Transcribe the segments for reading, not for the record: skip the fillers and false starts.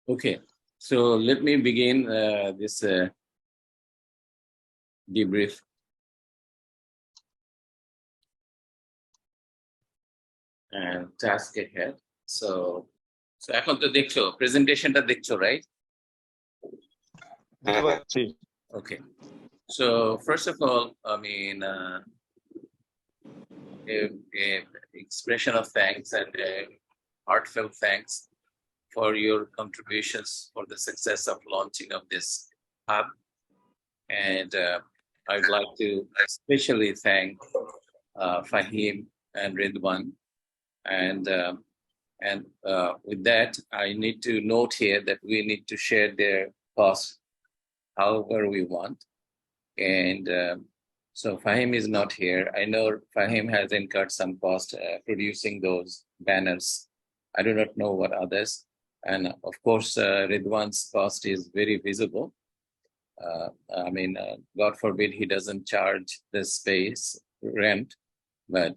Okay, so let me begin this debrief. And task ahead. So এখন তো দেখছো প্রেজেন্টেশনটা দেখছো, right? Okay. So first of all, I mean, a expression of thanks and a heartfelt thanks for your contributions for the success of launching of this hub. And I'd like to especially thank Fahim and Ridwan. And with that, I need to note here that we need to share their costs however we want. And so Fahim is not here. I know Fahim has incurred some cost producing those banners. I do not know what others. And of course, Ridwan's cost is very visible. I mean, God forbid he doesn't charge the space rent, but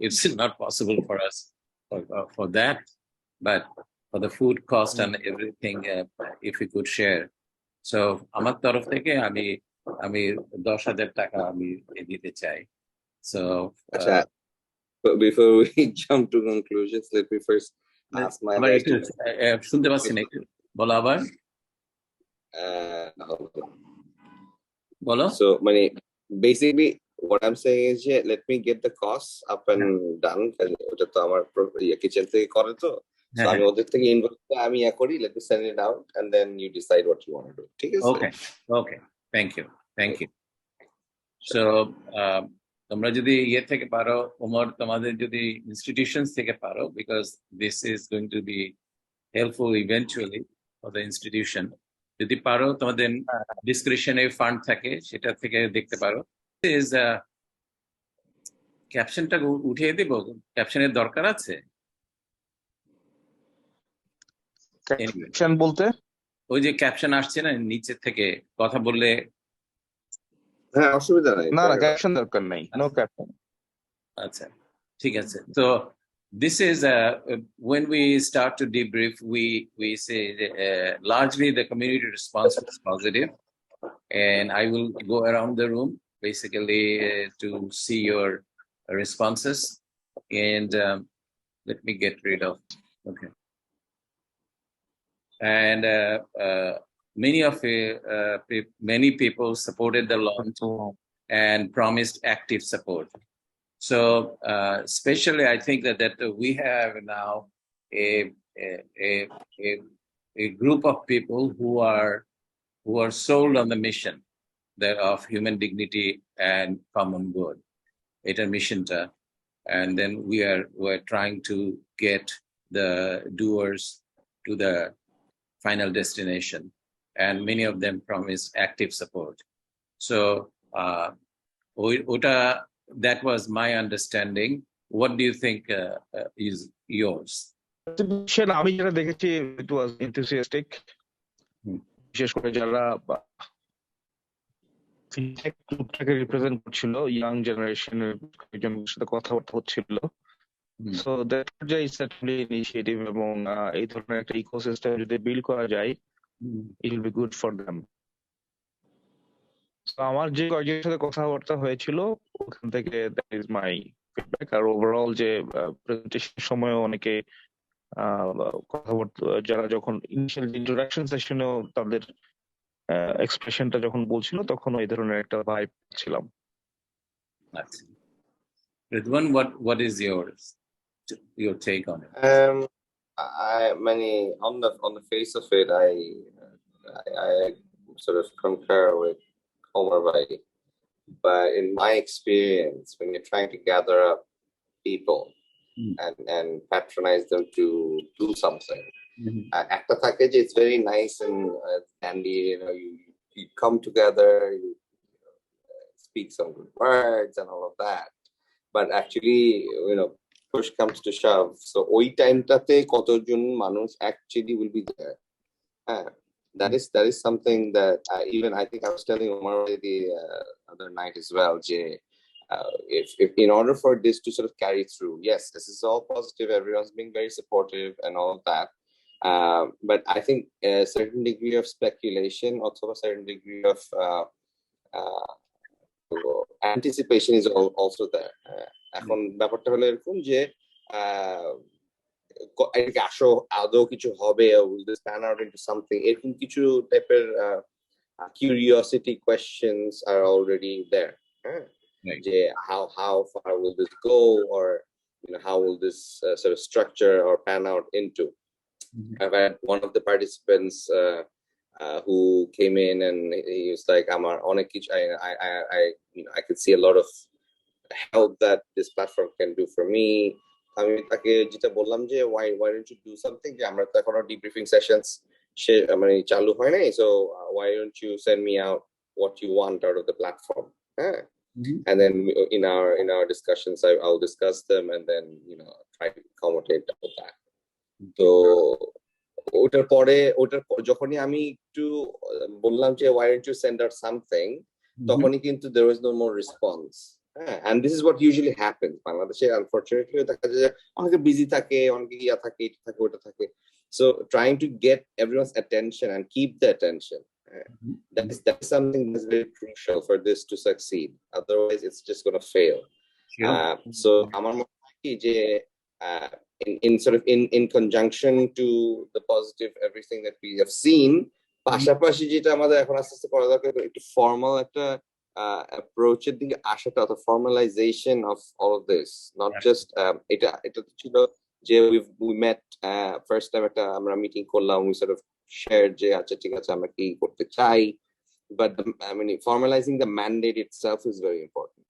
it's not possible for us for that. But for the food cost and everything, if we could share. So আমার তরফ থেকে আমি 10,000 টাকা আমি দিতে চাই. So but before we jump to conclusions, let me first ask my শুনতে পাচ্ছি না, একটু বলো আবার বলো. So basically what I'm saying is, yeah, let me get the costs up and done. ওটা তো আমার কিচেন থেকে করে তো, so আমি ওদের থেকে ইনভয়েস আমি করি, let me send it out and then you decide what you want to do. ঠিক আছে? Okay, thank you. So তোমরা যদি থেকে পারো, ওমর তোমাদের যদি ইনস্টিটিউশনস থেকে পারো, because this is going to be helpful eventually for the institution. যদি পারো তোমাদের ডিসক্রিপশনারি ফান্ড থাকে, সেটা থেকে দেখতে পারো. is ক্যাপশনটা উঠিয়ে দেব, ক্যাপশনের দরকার আছে? ক্যাপশন বলতে ওই যে ক্যাপশন আসছে না নিচে থেকে কথা বললে? হ্যাঁ, অসুবিধা নাই, না ক্যাপশন দরকার নাই, নো ক্যাপশন. আচ্ছা, ঠিক আছে. তো this is when we start to debrief, we say largely the community response was positive, and I will go around the room basically to see your responses, and let me get rid of. Okay. And many people supported the launch and promised active support. So especially I think that we have now a group of people who are sold on the mission that of human dignity and common good. It's a mission, and then we're trying to get the doers to the final destination, and many of them promise active support. So that was my understanding. What do you think is yours? আমি যেটা দেখেছি, it was enthusiastic. বিশেষ করে যারা fintech গ্রুপটাকে represent করছিল, young জেনারেশনের একজনের সাথে কথাবার্তা হচ্ছিল. So that is certainly initiative, এবং এই ধরনের একটা ইকোসিস্টেম যদি বিল্ড করা যায়, it will be good for them. সো আমার যে কয়েকজনের সাথে কথাবার্তা হয়েছিল, ওখান থেকে দ্যাট ইজ মাই ফিডব্যাক. আর ওভারঅল যে প্রেজেন্টেশন সময় অনেকে কথাবার্তা, যারা যখন ইনিশিয়াল ইন্ট্রোডাকশন সেশনেও তাদের এক্সপ্রেশনটা যখন বলছিল, তখন এই ধরনের একটা ভাইব ছিলাম. Ridwan, what is your take on it? On the face of it, I sort of concur with Omar Bhai, but in my experience, when you're trying to gather up people and patronize them to do something, একটা থাকে যে it's very nice and handy, you come together, you speak some good words and all of that, but actually push comes to shove, so ওই টাইমটাতে কতজন মানুষ actually will be there. That is something that I think I was telling Omar the other night as well, if in order for this to sort of carry through, yes, this is all positive. Everyone's being very supportive and all of that. But I think a certain degree of speculation, also a certain degree of anticipation is also there. এখন ব্যাপারটা হলো এরকম যে আসো আদৌ কিছু হবে, will this pan out into something, এরকম কিছু টাইপের curiosity questions are already there. How far will this go, or how will this sort of structure or pan out into? I've had one of the participants who came in and he was like, I could see a lot of help that this platform can do for me. আমি তাকে যেটা বললাম যে why don't you do something, যে আমরা তো এখনো debriefing sessions মানে চালু হয় নাই, so why don't you send me out what you want out of the platform. And then in our discussions I'll discuss them and then try to accommodate all that. তো ওটার যখনই আমি একটু বললাম যে why don't you send out something, তখনই কিন্তু there was no more response. And this is what usually happens বাংলাদেশে, unfortunately দেখা যায় যে অনেকে বিজি থাকে, অনেকে ইয়া থাকে, এটা থাকে, ওটা থাকে. So trying to get everyone's attention and keep the attention, that is something that's very crucial for this to succeed. Otherwise it's just going to fail. So আমার মনে হয় কি যে in conjunction to the positive everything that we have seen, পাশাপাশি যেটা আমাদের এখন আস্তে আস্তে করা দরকার, একটু ফর্মাল একটা approach এর দিকে আসাটা, the formalization of all of this, not just এটা ছিল যে we met first time একটা আমরা মিটিং করলাম, we sort of shared যে আচ্ছা ঠিক আছে আমরা কি করতে চাই, but formalizing the mandate itself is very important.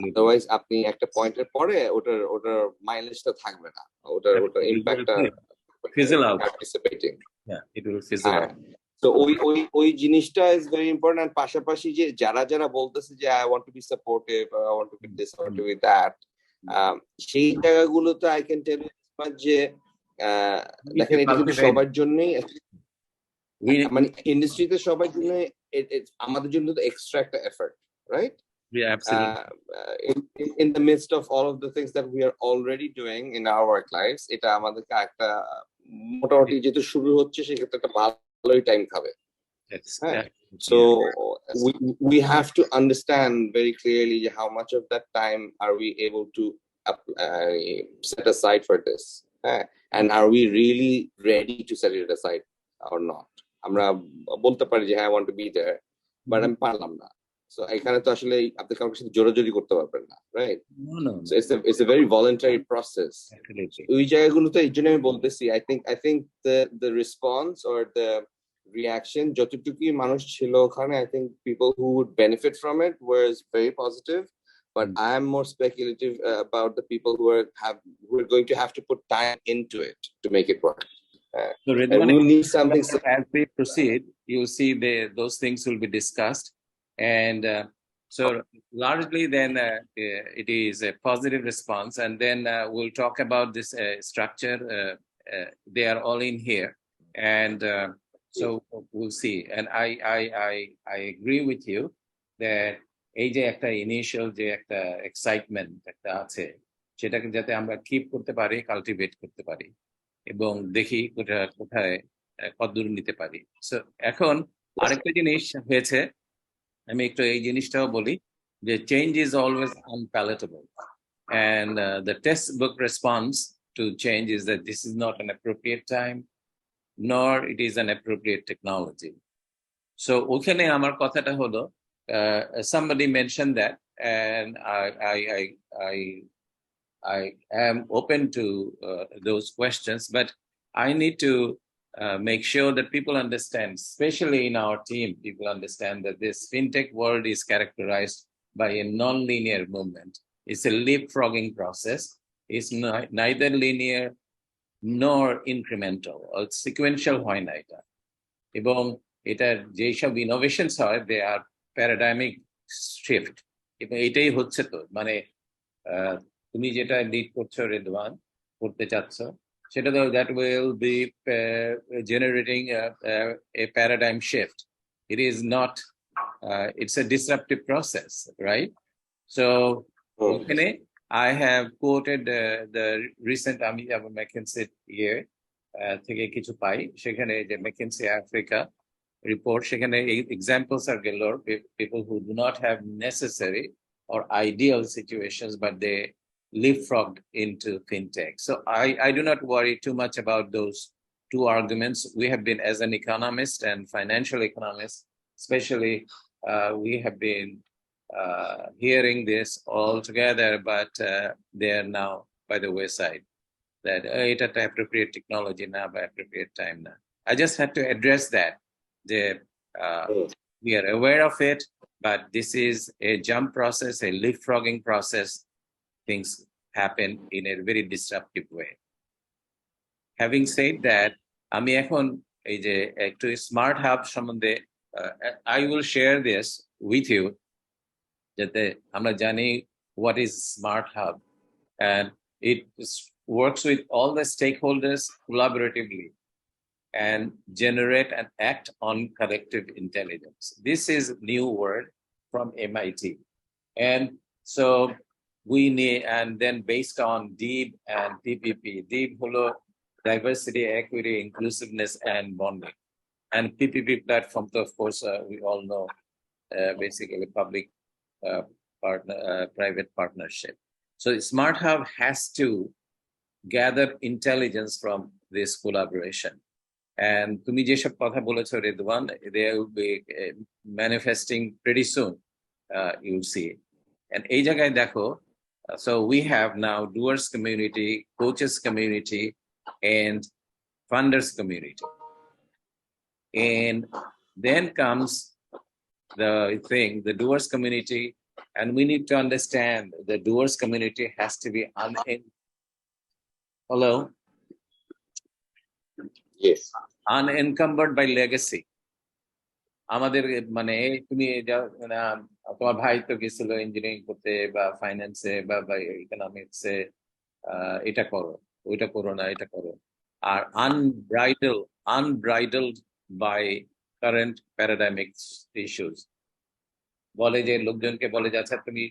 Otherwise আপনি একটা পয়েন্টের পরে ওটার মাইলেজটা থাকবে না, ওটার ইম্প্যাক্টটা fizzle out, participating, it will fizzle out. So ওই জিনিসটা is very important. পাশাপাশি যে যারা বলতেছে যে I want to be supportive, I want to be this, I want to be that, সেই জায়গাগুলোতে I can tell you যে দেখেন এটা কিন্তু সবার জন্যই, মানে ইন্ডাস্ট্রিতে সবার জন্য, আমাদের জন্য তো এক্সট্রা একটা effort, right? Yeah, absolutely. In the midst of all of the things that we are already doing in our work lives, এটা আমাদেরকে একটা মোটামুটি যেহেতু শুরু হচ্ছে সেক্ষেত্রে একটা ভালোই টাইম খাবে. So we have to understand very clearly how much of that time are we able to set aside for this, and are we really ready to set it aside or not. আমরা বলতে পারি যে I want to be there, but আমি পারলাম না, so এখানে তো আসলে আপনি কারোর সাথে জোরাজোরি করতে পারবেন না, right? No. So it's a very voluntary process. ওই জায়গাগুলোতে এই জন্য আমি বলতেছি, I think the response or the reaction যতটুকুই মানুষ ছিল ওখানে, I think people who would benefit from it was very positive, but I am more speculative about the people who are going to have to put time into it to make it work. So we need something. As we proceed, you'll see those things will be discussed, and so largely then it is a positive response, and then we'll talk about this structure. They are all in here, and so we'll see. And I agree with you that এই যে একটা initial যে একটা excitement একটা আছে, সেটাকে যাতে আমরা কিপ করতে পারি, কাল্টিভেট করতে পারি, এবং দেখি কোথায় কতদূর নিতে পারি. সো এখন আরেকটা জিনিস হয়েছে, আমি একটু এই জিনিসটাও বলি যে change is always unpalatable, and the textbook response to change is that this is not an appropriate time, nor it is an appropriate technology. So ওখানে আমার কথাটা হলো, somebody mentioned that, and I am open to those questions, but I need to make sure that people understand, especially in our team, people understand that this fintech world is characterized by a non-linear movement. It's a leapfrogging process. It's neither linear nor incremental, or sequential হয় না এটা, এবং এটা যেসব innovations হয়, they are paradigmic shift, এবং এটাই হচ্ছে, তো মানে তুমি যেটা লিড করছো রেদওয়ান, করতে চাচ্ছ, সেটা তো that will be generating a paradigm shift. It is not, it's a disruptive process, right? So Hmm. ওখানে I have quoted the recent আমি আবার McKinsey থেকে কিছু পাই সেখানে যে McKinsey Africa report সেখানে examples are galore people who do not have necessary or ideal situations but they leapfrogged into fintech. So I do not worry too much about those two arguments. We have been, as an economist and financial economist especially, we have been hearing this all together, but they are now by the wayside. That it's an appropriate technology now by appropriate time now. I just had to address that. We are aware of it, but this is a jump process, a leapfrogging process. Things happen in a very disruptive way. Having said that, আমি এখন এই যে একটু smart hub সম্বন্ধে I will share this with you যাতে আমরা জানি what is smart hub, and it works with all the stakeholders collaboratively and generate and act on collective intelligence. This is new word from MIT, and so we need, and then based on DEEP and PPP. DEEP holo diversity, equity, inclusiveness, and bonding, and PPP platform, of course, we all know, basically public private partnership. So Smart Hub has to gather intelligence from this collaboration. And তুমি যেসব কথা বলেছো Ridwan, they will be manifesting pretty soon. You'll see. And এই জায়গায় দেখো, so we have now doers community, coaches community, and funders community. And then comes the thing, the doers community, and we need to understand the doers community has to be hello? Yes. Unencumbered by legacy. আমাদের মানে তুমি তোমার ভাই তো গেছিল engineering করতে বা ফাইন্যান্সে বা ইকোনমিক্সে, এটা করো, ওইটা করো না, এটা করো। আর unbridled by current paradigmic issues, বলে যে লোকজনকে বলে যাচ্ছে তুমি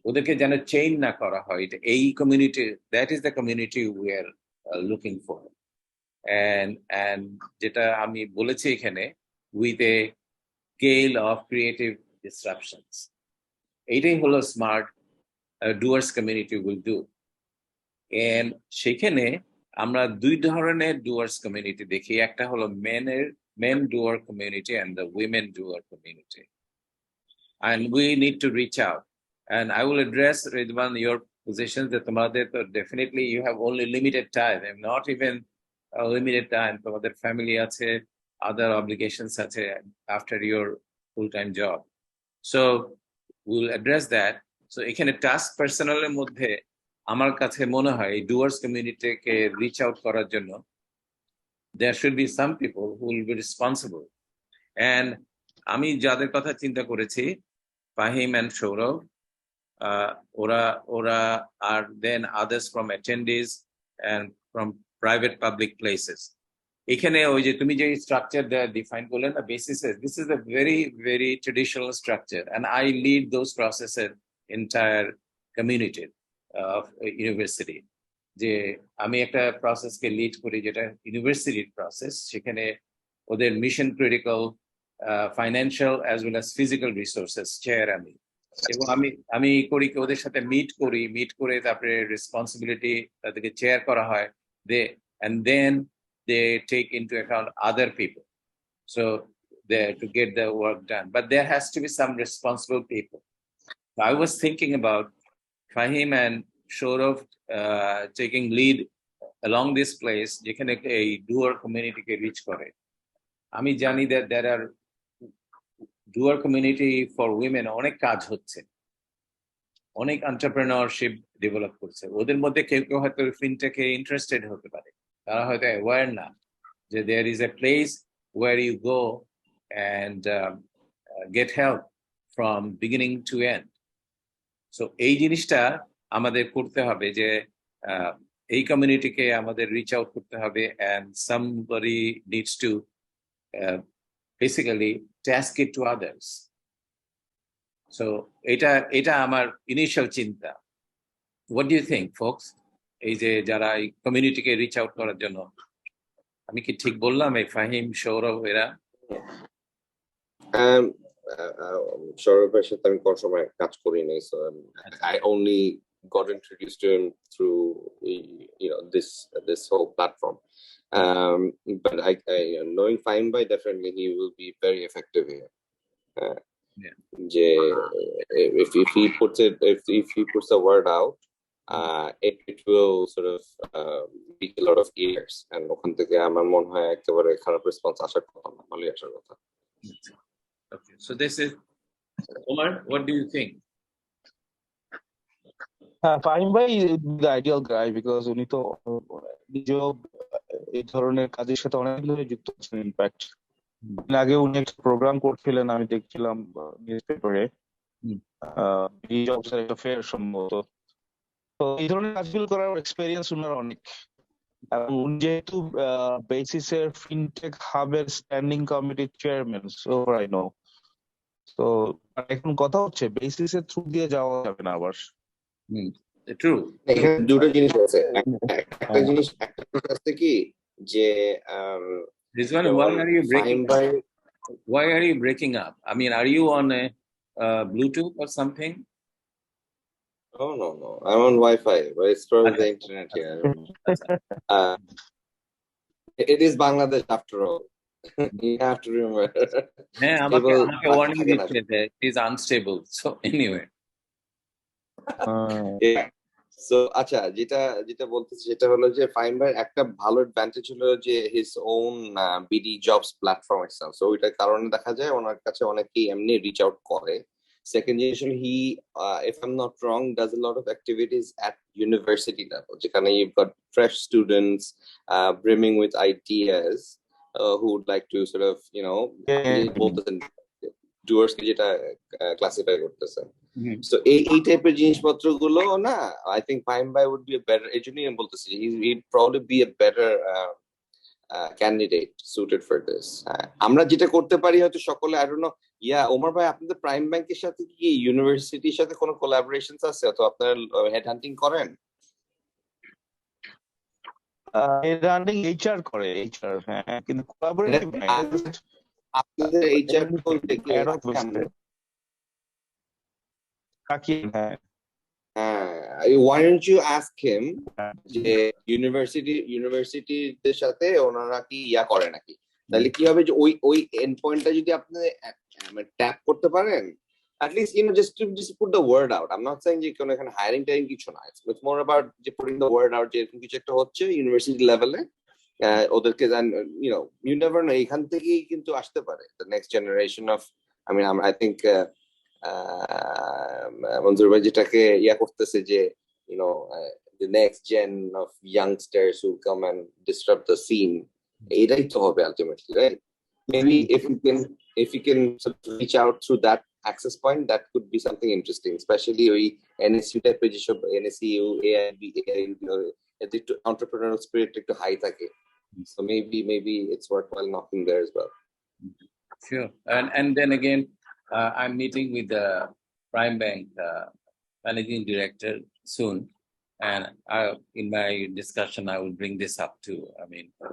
ওদেরকে যেন চেইন না করা হয়, এই community, that is the community we are looking for. and যেটা আমি বলেছি এখানে, with a scale of creative disruptions, এইটাই হলো smart Dooars community will do. and সেখানে আমরা দুই ধরনের ডুয়ার্স কমিউনিটি দেখি, একটা হলো men doer community and the women doer community, and we need to reach out. And I will address, Ridwan, your positions that definitely you have only limited time, and not even a limited time. Tomader family ache, other obligations ache after your full-time job. So we'll address that. So এখানে task personnel এর মধ্যে আমার কাছে মনে হয় doers community কে reach out করার জন্য there should be some people who will be responsible. And আমি যাদের কথা চিন্তা করেছি, Fahim and Shourav, Ora are then others from attendees and from private public places. এখানে ওই যে তুমি যে স্ট্রাকচার ডিফাইন করলে না, বেসিসেস, this is a very very traditional structure, and I lead those processes entire community of university. যে আমি একটা প্রসেসকে লিড করি যেটা ইউনিভার্সিটির প্রসেস, সেখানে ওদের mission critical financial as well as physical resources chair আমি, এবং আমি করি কি ওদের সাথে মিট করে তারপরে রেসপন্সিবিলিটি তাদেরকে চেয়ার করা হয়, and then they take into account other people, so there to get the work done, but there has to be some responsible people. So I was thinking about Fahim and Shourav taking lead along this place যেখানে এই doer community কে reach করে। আমি জানি that there are doer community for women, অনেক কাজ হচ্ছে, অনেক entrepreneurship develop করছে, ওদের মধ্যে কেউ কেউ হয়তো ফিনটেকে ইন্টারেস্টেড হতে পারে, তারা হয়তো অ্যাওয়ার না যে there is a place where you go and get help from beginning to end. So এই জিনিসটা আমাদের করতে হবে যে এই কমিউনিটিকে আমাদের রিচ আউট করতে হবে, and somebody needs to basically task it to others. So এটা আমার ইনিশিয়াল চিন্তা। What do you think, folks? এই যে যারা এই কমিউনিটিকে রিচ আউট করার জন্য, আমি কি ঠিক বললাম? এই ফাহিম, সৌরভ এরা সৌরভের সাথে আমি কোনো সময় কাজ করি নাই, so I only got introduced to him through this whole platform. But I knowing Fine by, definitely he will be very effective here. If he puts it, if he puts the word out, it will sort of reach a lot of ears, and ওখান থেকে আমার মনে হয় একেবারে খারাপ response আসার কথা না, ভালোই আসার কথা। Okay, so this is Omar. What do you think? Fahim ভাই the ideal guy because উনি তো নিজেও এই ধরনের কাজের সাথে অনেক ধরে যুক্ত আছেন। ইনফ্যাক্ট আগে উনি একটা প্রোগ্রাম করছিলেন, আমি দেখছিলাম নিউজ পেপারে, জবস একটা ফেয়ার সম্ভবত। তো এই ধরনের কাজগুলো করার এক্সপেরিয়েন্স উনার অনেক, এবং উনি যেহেতু বেসিসের ফিনটেক হাবের স্ট্যান্ডিং কমিটির চেয়ারম্যান, সো আই নো। তো এখন কথা হচ্ছে বেসিসের থ্রু দিয়ে যাওয়া যাবে না আবার। ট্রু। এখানে দুটো জিনিস আছে। একটা জিনিস আছে কি যে Rizwan, why are you breaking up? I mean, are you on a Bluetooth or something? No. I'm on Wi-Fi, but it's from the internet here. It is Bangladesh after all. You have to remember. Warning it is unstable. So anyway. Yeah. So আচ্ছা, যেটা বলতেছি সেটা হলো যে fine ভাই একটা ভালো advantage হলো যে his own BD jobs platform itself, so ওইটার কারণে দেখা যায় ওনার কাছে অনেকেই এমনি রিচ আউট করে। সেকেন্ড জিনিস হলো হি, if I'm not wrong, does a lot of activities at university level, যেখানে you've got fresh students brimming with ideas who would like to sort of বলতেছেন ডুয়ার্স কে যেটা ক্লাসিফাই করতেছে। So এই টাইপের জিনিসপত্র গুলো না, I think Fahim Bhai would be a better, এজন্যই আমি বলতেছি he'd probably be a better candidate suited for this. আমরা যেটা করতে পারি হয়তো সকলে, I don't know, ওমর ভাই আপনাদের প্রাইম ব্যাংকের সাথে কি ইউনিভার্সিটির সাথে কোনো কোলাবোরেশনস আছে অথবা আপনারা হেড হান্টিং করেন? হেড হান্টিং এইচআর করে, এইচআর, হ্যাঁ, কিন্তু কোলাবোরেটিভ না। আপনাদের এইচআর বলতে কি why don't you ask him যে ইউনিভার্সিটির সাথে ওনারা কি করে নাকি, তাহলে কি হবে যে ওই এন্ড পয়েন্টটা যদি আপনি ট্যাপ করতে পারেন, at least just put the word out. I'm not saying যে কোনো এখানে হায়ারিং টাইম কিছু না, it's more about যে putting the word out যে এরকম কিছু একটা হচ্ছে ইউনিভার্সিটি লেভেলে, ওদেরকে you never know, এখান থেকেই কিন্তু আসতে পারে the next generation of, I think মনজুর ভাই যেটাকে করতেছে যে the next gen of youngsters who come and disrupt the scene, এটাই তো হবে ultimately, right? Maybe if you can sort of reach out through that access point, that could be something interesting, especially ওই NSU type এর যেসব NSU, AIB, একটু entrepreneurial spirit একটু high থাকে, so maybe it's worthwhile knocking there as well. Sure. And then again, I'm meeting with the Prime Bank managing director soon, and in my discussion I will bring this up to,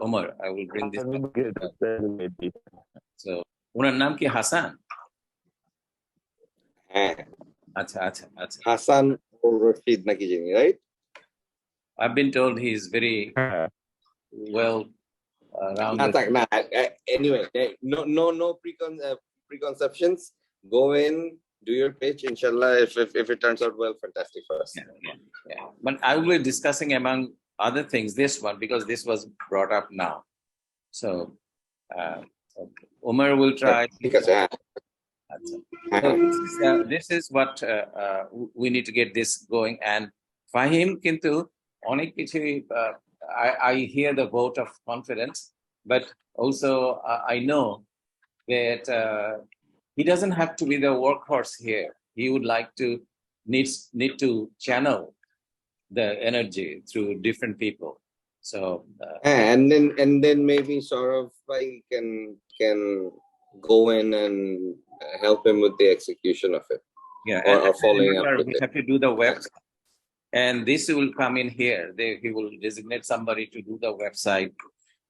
Omar, I will bring this up. So ওনার নাম কি হাসান? আচ্ছা Hasan or Rashid নাকি জানি, right? I've been told he is very well rounded. Anyway, no preconceptions. Go in, do your pitch, inshallah. If it turns out well, fantastic for us. Yeah. But I will be discussing among other things this one, because this was brought up now. So Omar will try. So this is what we need to get this going. And Fahim kintu onek kichu, I hear the vote of confidence, but also I know that he doesn't have to be the workhorse here. He would like to need to channel the energy through different people. So and then maybe sort of like can go in and help him with the execution of it. Yeah, or following up remember, with we it. have to do the website, and this will come in here. He will designate somebody to do the website.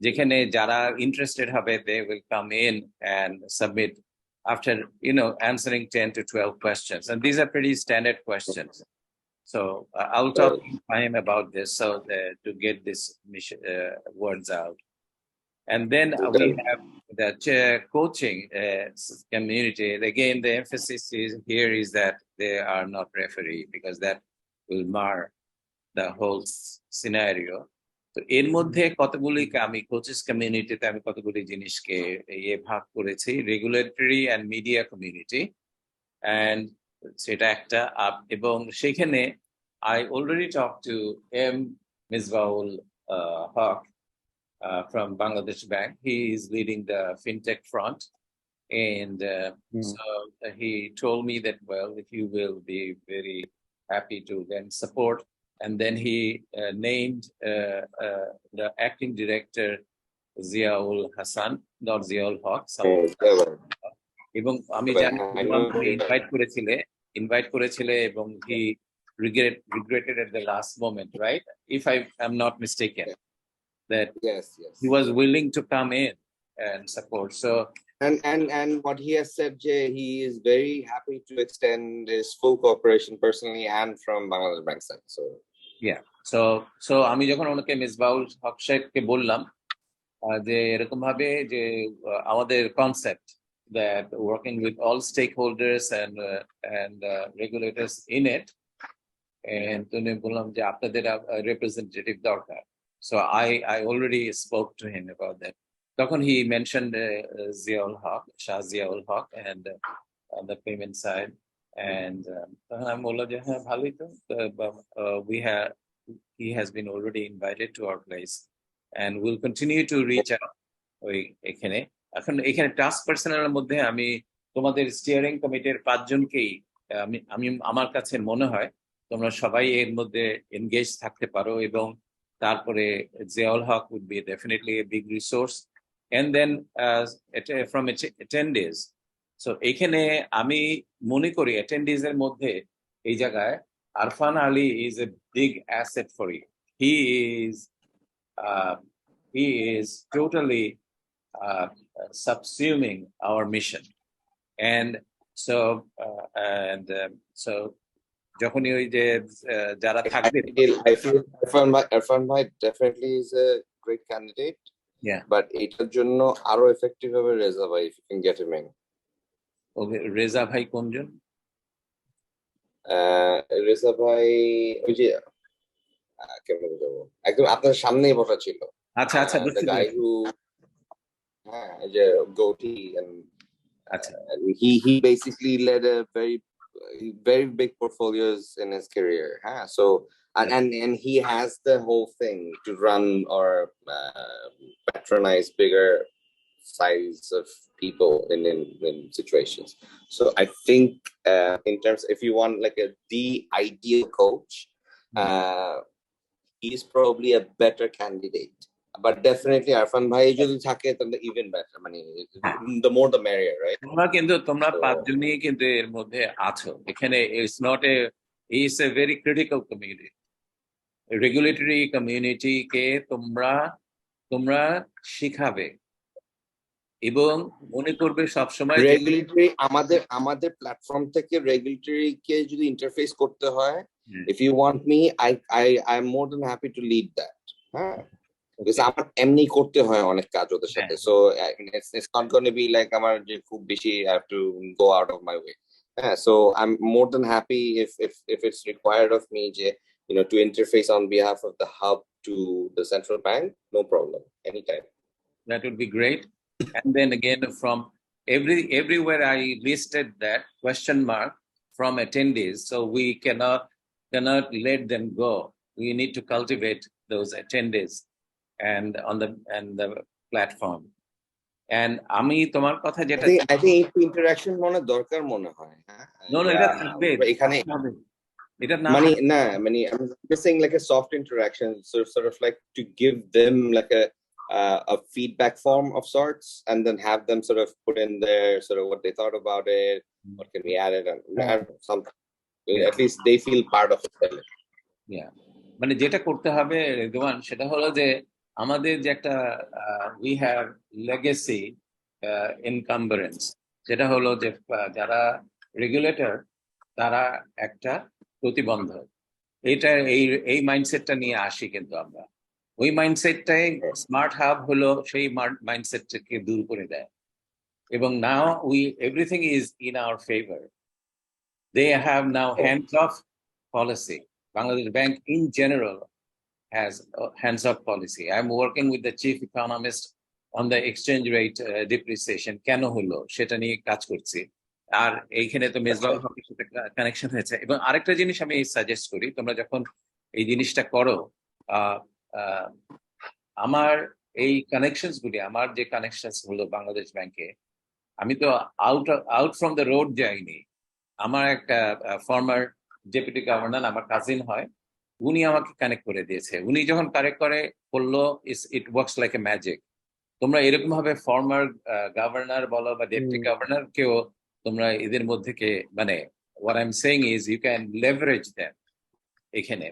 যেখানে যারা interested হবে, they will come in and submit after answering 10 to 12 questions, and these are pretty standard questions. So I'll talk to him about this to get this mission, words out. And then we have the coaching community. Again, the emphasis here is that they are not referee, because that will mar the whole scenario. তো এর মধ্যে কতগুলি আমি coaches কমিউনিটিতে আমি কতগুলি জিনিসকে ভাগ করেছি, regulatory and media community, and সেটা একটা এবং সেখানে I already talked to Misbaul Haq from Bangladesh Bank. He is leading the fintech front, and so he told me that, well, if you will be very happy to then support. And then he named the acting director Ziaul Hassan, not Ziaul Haq. এবং আমি জানি invite করেছিলে এবং he regretted at the last moment, right? If I am not mistaken, that yes, he was willing to come in and support. So and what he has said, Jay, he is very happy to extend his full cooperation personally and from Bangladesh Bank side. So yeah, so আমি যখন ওনাকে মিসবাউল হক সাহেবকে বললাম যে এরকম ভাবে যে আমাদের concept that working with all stakeholders and regulators in it, and তুমি বললাম যে আপনাদের representative দরকার. So I already spoke to him about that. তখন he mentioned Ziaul Haq, Shah Ziaul Haq, and on the payment side, and আমি বললাম যে হ্যাঁ ভালোই তো, he has been already invited to our place, and we'll continue to reach out. ওই এখানে task পার্সনের মধ্যে আমি তোমাদের স্টিয়ারিং কমিটির 5 জনকেই আমি আমার কাছে মনে হয় তোমরা সবাই এর মধ্যে এনগেজ থাকতে পারো, এবং তারপরে জিয়াউল হক would be definitely a big resource, and then from attendees. So এখানে আমি মনে করি attendees এর মধ্যে এই জায়গায় Arfan Ali is a big asset for you. He is totally subsuming our mission, and so যখনই ওই যে যারা থাকবে, I feel Irfan Bhai definitely is a great candidate. Yeah, but এটার জন্য আরো effective হবে রেজা ভাই, if you can get him in. Okay, Reza ভাই কোনজন? রেজা ভাই ওই যে কেমন বলবো, একদম আপনার সামনেই বসা ছিল। আচ্ছা আচ্ছা, the guy who যে goatee, and he basically led a very big portfolios in his career, so and he has the whole thing to run or patronize bigger size of people in situations. So I think in terms, if you want like the ideal coach, he's probably a better candidate. But definitely Irfan Bhai যদি থাকে তাহলে even better, মানে the more the merrier, right? তোমরা 5 জনই কিন্তু এর মধ্যে আছো এখানে. It's a very critical community, regulatory community কে তোমরা শিখাবে এবং মনে করবে সব সময় রেগুলেটরি আমাদের প্ল্যাটফর্ম থেকে রেগুলেটরি কে যদি ইন্টারফেস করতে হয়, if you want me, I'm more than happy to lead that. Because আমার এমনি করতে হয় অনেক কাজ ওদের সাথে, so it's not going to be like আমার যে খুব বেশি I have to go out of my way. So I'm more than happy if it's required of me to interface on behalf of the hub to the central bank, no problem, anytime. That would be great. And then again, from everywhere I listed that question mark from attendees, so we cannot let them go. We need to cultivate those attendees and on the platform. And আমি তোমার কথা যেটা I think interaction মনে দরকার মনে হয়। No, এটা থাকবে এখানে, এটা না মানে I'm just saying like a soft interaction, sort of like to give them like a feedback form of sorts, and then have them sort of put in there sort of what they thought about it, what can be added, and something. Yeah. At least they feel part of it. Yeah. মানে যেটা করতে হবে রেদওয়ান সেটা হলো যে আমাদের যে একটা উই হ্যাভ লেগেসি ইনকাম্বারেন্স, যেটা হলো যে যারা রেগুলেটর তারা একটা প্রতিবন্ধক, এইটা এই মাইন্ডসেটটা নিয়ে আসি কিন্তু আমরা ওই মাইন্ডসেটটাই স্মার্ট হাব হলো সেই মাইন্ডসেটটাকে দূর করে দেয় এবং now everything is in our favour. They have now hands off policy. Bangladesh Bank in general has a hands-off policy. I'm working with the chief economist on the exchange rate depreciation. কেন হলো সেটা নিয়ে কাজ করছি। আর এইখানে তো মেজবাহ হকের সাথে কানেকশন হয়েছে। এবং আরেকটা জিনিস আমি সাজেস্ট করি, তোমরা যখন এই জিনিসটা করো, আমার এই কানেকশনস গুলি, আমার যে কানেকশনস হলো বাংলাদেশ ব্যাংকে, আমি তো আউট ফ্রম দ্য রোড যাইনি। আমার একটা ফর্মার ডেপুটি গভর্নর আমার কাজিন হয়, উনি আমাকে কানেক্ট করে দিয়েছে। উনি যখন কানেক্ট করলো, it works like a magic. তোমরা এরকম ভাবে ফর্মার গভর্নর বলো বা ডেপুটি গভর্নর কেও তোমরা এদের মধ্যে মানে what I'm saying is you can leverage them এখানে।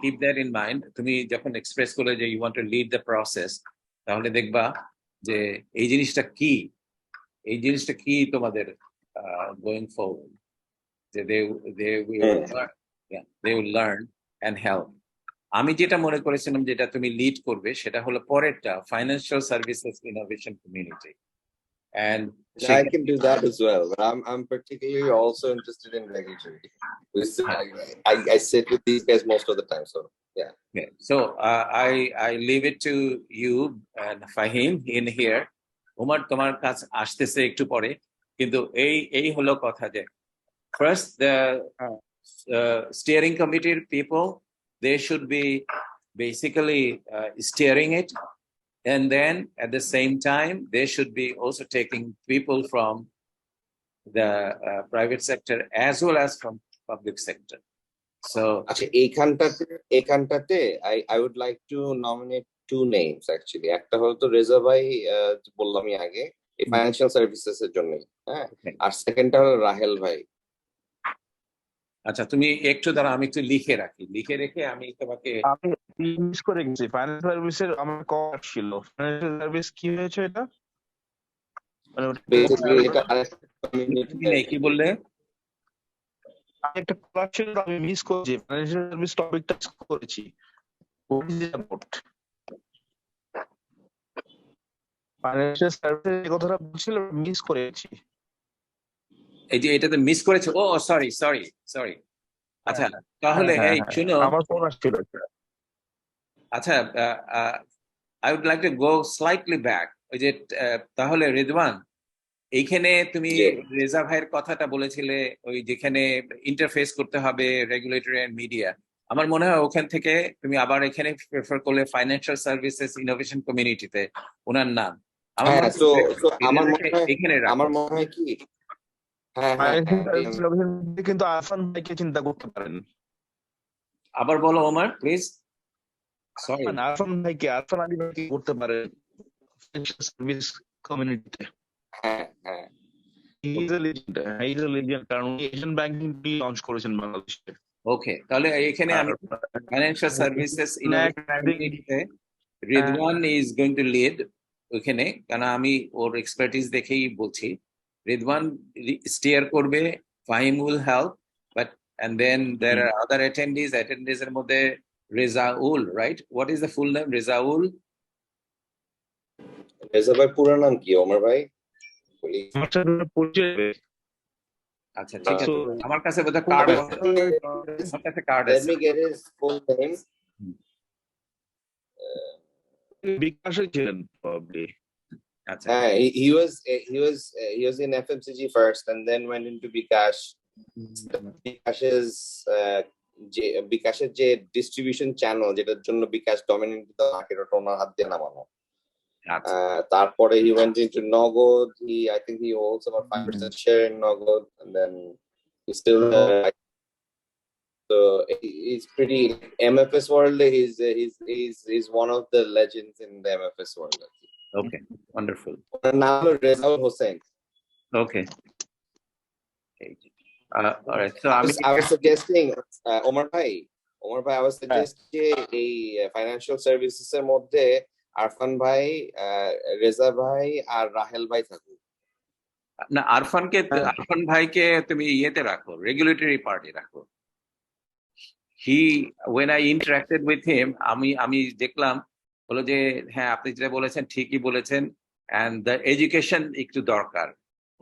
Keep that in mind. তুমি যখন এক্সপ্রেস করলে যে you want to lead the process, তাহলে দেখবা যে এই জিনিসটা কি তোমাদের গোয়িং ফরওয়ার্ড, যে they will learn and help. আমি যেটা মনে করেছিলাম যেটা তুমি লিড করবে সেটা হলো পরেরটা, financial services innovation community. And I can do that as well, but I'm particularly also interested in regulatory. I sit with these guys most of the time, so yeah. Okay. So I leave it to you and Fahim in here. Umar তোমার কাছে আসতেছে একটু পরে, কিন্তু এই হলো কথা যে first the steering committee people, they should be basically steering it, and then at the same time they should be also taking people from the private sector as well as from public sector. So এইখানটাতে I would like to nominate two names actually. একটা হলো তো রেজা ভাই, বললামই আগে, এই financial services এর জন্য, হ্যাঁ, আর সেকেন্ডটা হলো রাহেল ভাই। আচ্ছা, তুমি একটু দ্বারা আমি একটু লিখে রেখে আমি তোমাকে মিস করে গেছি। ফাইন্যান্সিয়াল সার্ভিসের আমার কল ছিল। ফাইন্যান্সিয়াল সার্ভিস কি হয়েছে এটা? কি বললে? একটা কল ছিল, আমি মিস করেছি। ফাইন্যান্সিয়াল সার্ভিস টপিকটা করেছি। ফাইন্যান্সিয়াল সার্ভিসের কথাটা বলছিল, মিস করেছি। এই যে এটাতে মিস করেছে। ও সরি। আচ্ছা, তাহলে এই শুনো, আমার ফোন আসছিল। আচ্ছা, I would like to go slightly back. ওই যে তাহলে রিদওয়ান, এইখানে তুমি রেজা ভাইয়ের কথাটা বলেছিলে, ওই যেখানে ইন্টারফেস করতে হবে রেগুলেটরি এন্ড মিডিয়া। আমার মনে হয় ওখান থেকে তুমি আবার এখানে প্রেফার করলে ফাইন্যান্সিয়াল সার্ভিসেস ইনোভেশন কমিউনিটিতে ওনার নাম। আমার মনে হয় কি, কিন্তু আরফান ভাইকে চিন্তা করতে পারেন। আবার বলো ওমর প্লিজ। সরি, আরফান আলী ভাইকে করতে পারেন ফাইন্যান্সিয়াল সার্ভিস কমিউনিটিতে। কারণ এশিয়ান ব্যাংকিং লঞ্চ করেছেন বাংলাদেশে। ওকে, তাহলে এখানে আমি ফাইন্যান্সিয়াল সার্ভিসেস কমিউনিটিতে Ridwan is going to lead ওখানে, কারণ আমি ওর এক্সপার্টিস দেখেই বলছি। রিদওয়ান স্টিয়ার করবে, Fahim will help, but and then there are other attendees এর মধ্যে Rezaul, right? What is the full name? Rezaul. Reza ভাই পুরো নাম কি ওমর ভাই? আচ্ছা, ঠিক আছে, আমার কাছে বোধহয় কার্ড আছে। আমার কাছে কার্ড আছে। Let me get his full name. বিকাশে ছিলেন probably. আচ্ছা, he was in FMCG first and then went into Bikash. বিকাশের যে ডিস্ট্রিবিউশন চ্যানেল, যেটার জন্য বিকাশ ডমিনেট দ্য মার্কেট, ওটা ওনার হাত দিয়ে নামানো। তারপরে he went into Nogod. I think he holds about 5% share in Nogod, and then he's still So he's pretty MFS world. He's one of the legends in the MFS world. Okay, wonderful. Now Rezaul Hossain. Okay. All right. So I was suggesting Omar Bhai, I was suggesting a financial services এর মধ্যে আরফান ভাই, রেজা ভাই আর রাহেল ভাই থাকুক। না, আরফান ভাইকে তুমি ইয়েতে রাখো, রেগুলেটরি পার্টি রাখো। when I interacted with him, আমি দেখলাম হলো যে হ্যাঁ আপনি যেটা বলেছেন ঠিকই বলেছেন, and the education একটু দরকার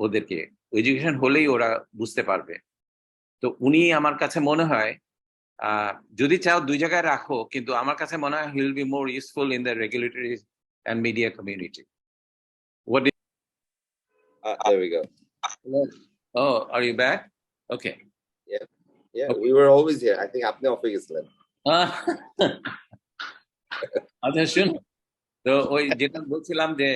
ওদেরকে, এডুকেশন হলেই ওরা বুঝতে পারবে। তো উনি আমার কাছে মনে হয় যদি চাও দুই জায়গায় রাখো, কিন্তু আমার কাছে মনে হয় he will be more useful in the regulatory and media community. What do There we go. Oh, are you back? Okay. Yeah, Okay. we were always here. I think আপনি অফ হয়ে গেছিলেন। আচ্ছা শুন, তো ওই যেটা বলছিলাম যে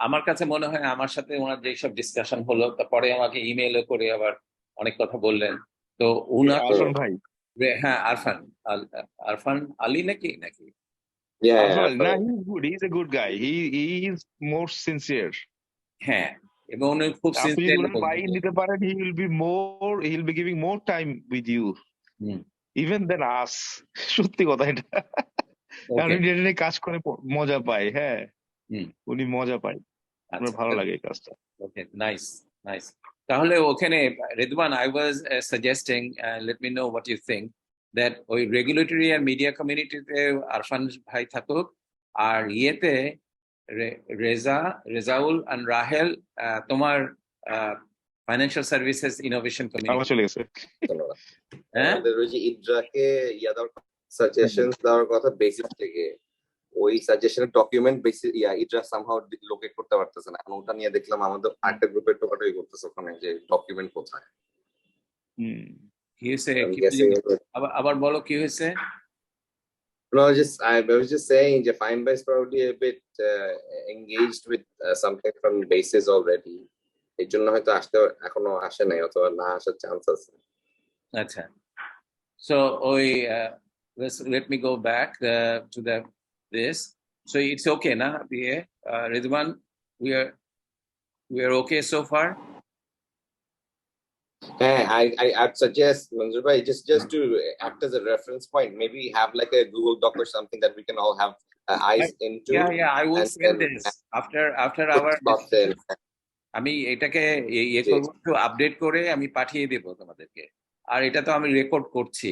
আমার কাছে মনে হয় আমার সাথে ওনার যেসব ডিসকাশন হলো, তারপরে আমাকে ইমেইলও করে আবার অনেক কথা বললেন। তো উনার আরফান ভাই, হ্যাঁ আরফান আলী নাকি Yeah, না, he's good. He's a good guy. He is more sincere. হ্যাঁ, এবং উনি খুব আপনি যদি সিনসিয়ারলি ওনার বাইক নিতে পারেন, he will be giving more time with you even than us. সত্যি কথা এটা, কারণ উনি এটা নিয়ে কাজ করে মজা পায়। হ্যাঁ, উনি মজা পায়, আমার ভালো লাগে এই কাজটা। ওকে, নাইস। তাহলে ওখানে Redwan, I was suggesting, let me know what you think, that ওই রেগুলেটরি আর মিডিয়া কমিউনিটিতে আরফান ভাই থাকুক, আর ইয়েতে রেজাউল and রাহেল তোমার ফাইন্যান্সিয়াল সার্ভিসেস ইনোভেশন কমিউনিটি। চলে গেছে। আমাদের ওই যে ইদ্রাকে সাজেশনস দেওয়ার কথা বেসিস থেকে, ওই সাজেশনের ডকুমেন্ট বেসিস ইদ্রা সামহাউ লোকেট করতে পারতেছে না। এখন ওটা নিয়ে দেখলাম আমাদের আরেকটা গ্রুপের টোকাটাই করতেছে ওখানে, যে ডকুমেন্ট কোথায়। কি হয়েছে আবার বলো, কি হয়েছে? No, I was just saying that Feinberg is probably a bit engaged with something from basis already. এই জন্য হয়তো এখনো আসে নাই, অথবা না আসার চান্স আছে। আচ্ছা, so let me go back to this. So it's okay na Ridwan, we are okay so far? I'd suggest, Manzoor bhai, just to act as a reference point, maybe have like a Google Doc or something that we can all have eyes into. Yeah, I will send this after our আমি এটাকে ইয়ে করব, একটু update করে আমি পাঠিয়ে দেব তোমাদেরকে। আর এটা তো আমি রেকর্ড করছি,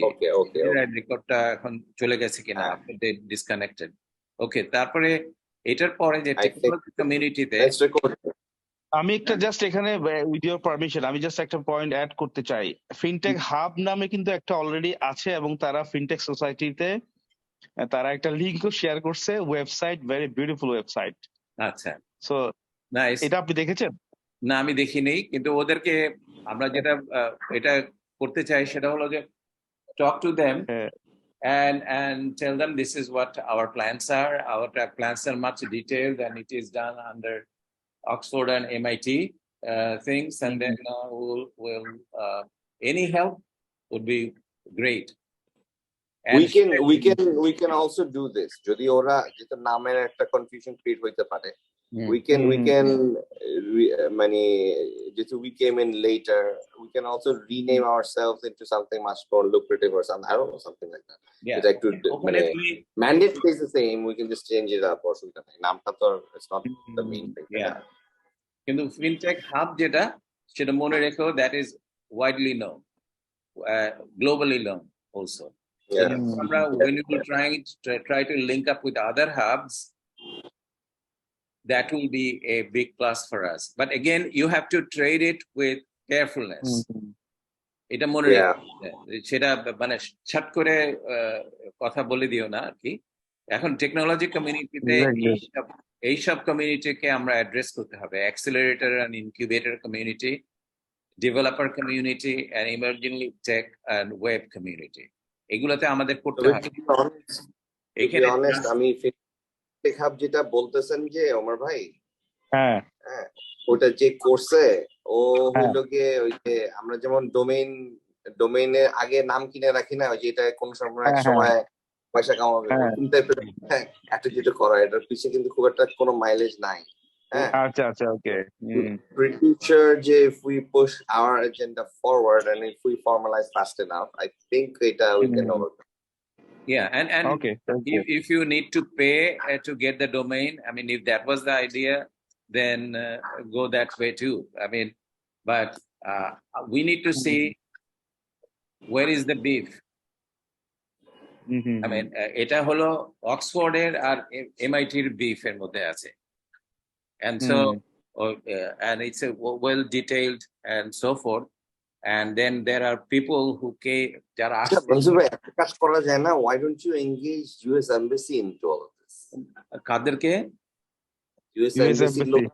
রেকর্ডটা এখন চলে গেছে কিনা, আপডেট ডিসকানেক্টেড। ওকে, তারপরে এটার পরে যে টেকনোলজি কমিউনিটিতে আমি একটা জাস্ট এখানে উইথ ইওর পারমিশন আমি জাস্ট একটা পয়েন্ট অ্যাড করতে চাই। ফিনটেক হাব নামে কিন্তু একটা অলরেডি আছে, এবং তারা ফিনটেক সোসাইটিতে তারা একটা লিংকও শেয়ার করছে, ওয়েবসাইট, ভেরি বিউটিফুল ওয়েবসাইট। আচ্ছা, সো নাইস। এটা আপনি দেখেছেন? না, আমি দেখিনি, কিন্তু ওদেরকে আমরা যেটা এটা করতে চাই সেটা হলো যে talk to them and tell them this is what our plans are. Our plans are much detailed, and it is done under Oxford and MIT things, and then we'll any help would be great. And we can also do this, যদি ওরা যেটা নামের একটা confusion create হইতে পারে, we can just we came in later, we can also rename ourselves into something much more lucrative or something, I don't know, something like that. Like to mandate stays the same, we can just change it up or something. নামটা তো it's not the main thing. কিন্তু fintech hub যেটা, সেটা মনে রেখো, that is widely known, globally known also. When you try to link up with other hubs, that will be a big plus for us. But again, you have to trade it with carefulness. এটা মনে সেটা মানে ছাট করে কথা বলে দিও না আর কি। এখন টেকনোলজি কমিউনিটিতে এইসব কমিউনিটিকে আমরা অ্যাড্রেস করতে হবে, accelerator and incubator community, developer community, and emerging tech and web community, এগুলোতে আমাদের করতে হবে। এখানে আমি হাব যেটা বলতেছেন যে ওমর ভাই, হ্যাঁ ওটা যে করছে ও হইলো গিয়ে ওই যে আমরা যেমন ডোমেইন ডোমেইনের আগে নাম কিনে রাখি না, ওই যে এটা কোন সময় এক হ্যাঁ হ্যাঁ সময় পয়সা কামাবে, হ্যাঁ ওরকম টাইপের অ্যাটিটিউড করা, এটার পিছিয়ে কিন্তু খুব একটা কোনো মাইলেজ নাই। হ্যাঁ, আচ্ছা আচ্ছা ওকে pretty sure যে if we push our agenda forward and if we formalize fast enough, I think এটা we can overcome. Yeah, and okay thank you if you need to pay to get the domain, I mean, if that was the idea, then go that way too. I mean, but we need to see where is the beef. I mean, এটা হলো অক্সফোর্ডের আর এমআইটির beef এর মধ্যে আছে, and so and it's a well detailed and so forth, and then there are people who came, যারা মনজুর ভাই, একটা কাজ করা যায় না? Why don't you engage US embassy into all of this? কাদেরকে US US embassy embassy। লোক,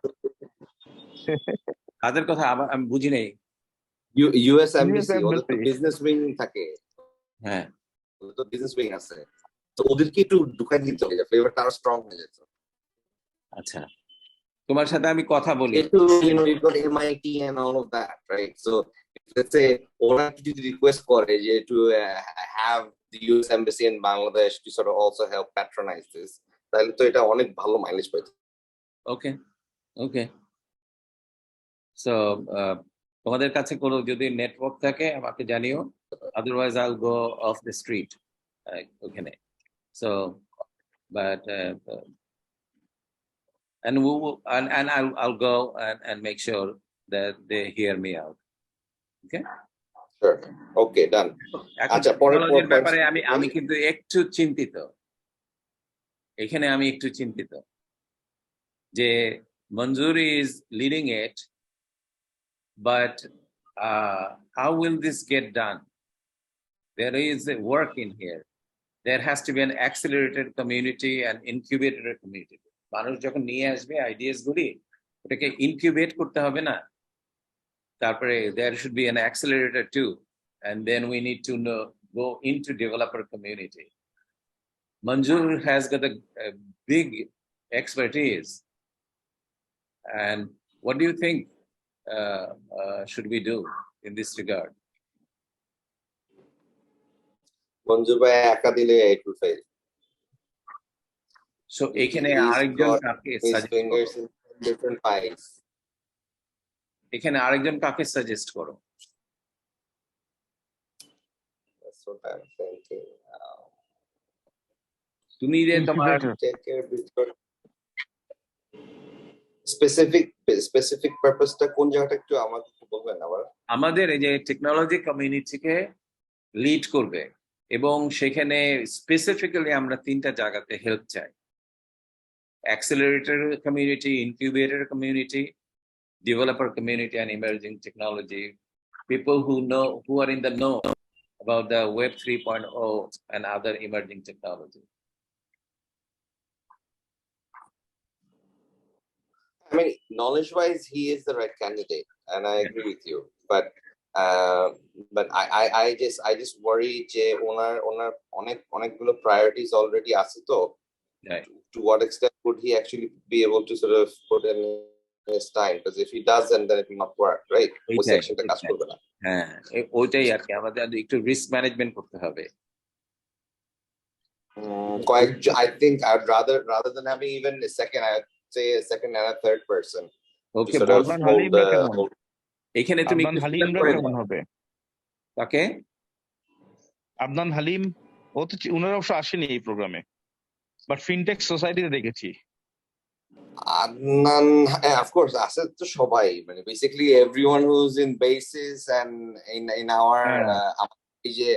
কাদের কথা আবার আমি বুঝি নাই। US embassy ওদের তো embassy। বিজনেস উইং থাকে, হ্যাঁ, ওদের তো বিজনেস উইং আছে, তো ওদেরকে একটু ঢুকাই দিতে হবে, ফ্লেভারটা আরো স্ট্রং হয়ে যেত। আচ্ছা, তোমার সাথে আমি কথা বলি। একটু you've got MIT and all of that, right? So let's say ওরা যদি রিকোয়েস্ট করে যে to have the US embassy in Bangladesh to sort of also help patronize this, তাহলে তো এটা অনেক ভালো মাইলেজ পাইতো। ওকে ওকে, সো তোমাদের কাছে কোনো যদি নেটওয়ার্ক থাকে আমাকে জানিও, otherwise I will go off the street ওখানে। So but and we will, and I'll go and make sure that they hear me out. Okay. Sure. Okay, done. এখন আচ্ছা, পরের টেকনোলজির ব্যাপারে আমি কিন্তু একটু চিন্তিত, এখানে আমি একটু চিন্তিত যে মঞ্জুর is leading it, but how will this get done? There is a work in here. There has to be an accelerated community and incubated community. মানুষ যখন নিয়ে আসবে আইডিয়াস গুলি, ওটাকে ইনকিউবেট করতে হবে না? তারপরে there should be an accelerator too, and then we need to go into developer community. Manjur has got a big expertise, and what do you think should we do in this regard? মঞ্জুর ভাই একা দিলে it will fail. So এখানে He's আরেকজন got কাকে his suggest fingers করো? in different pies. এখানে আরেকজন কাকে সাজেস্ট করো? That's what I'm thinking. তুমি যে তোমার Take care before specific purpose-টা কোন জায়গাটা একটু আমাকে বলবেন আবার? আমাদের এই যে টেকনোলজি কমিউনিটিকে লিড করবে, এবং সেখানে স্পেসিফিক্যালি আমরা তিনটা জায়গাতে হেল্প চাই: accelerator community, incubator community, developer community, and emerging technology. People who are in the know about the Web 3.0 and other emerging technology. I mean, knowledge-wise, he is the right candidate, and I agree with you. But I just worry যে ওনার অনেকগুলো priorities already আছে তো. Right. To what extent would he actually be able to sort of put in his time? Because if he doesn't, then it will not work, right? ওই সেকশনটা কাজ করবে না। হ্যাঁ, ওইটাই আর কি, আমাদের একটু রিস্ক ম্যানেজমেন্ট করতে হবে। I think I'd rather than having even a second, I'd say a second and a third person. ওকে, আদনান হালিমরা কেমন? এখানে তুমি আদনান হালিমরা কেমন হবে? তাকে আদনান হালিম, ও তো উনারা অবশ্য আসেনি এই প্রোগ্রামে, বাট ফিনটেক সোসাইটিতে দেখেছি। Adnan, of course, আছে তো সবাই, মানে basically everyone who's in basis and in our যে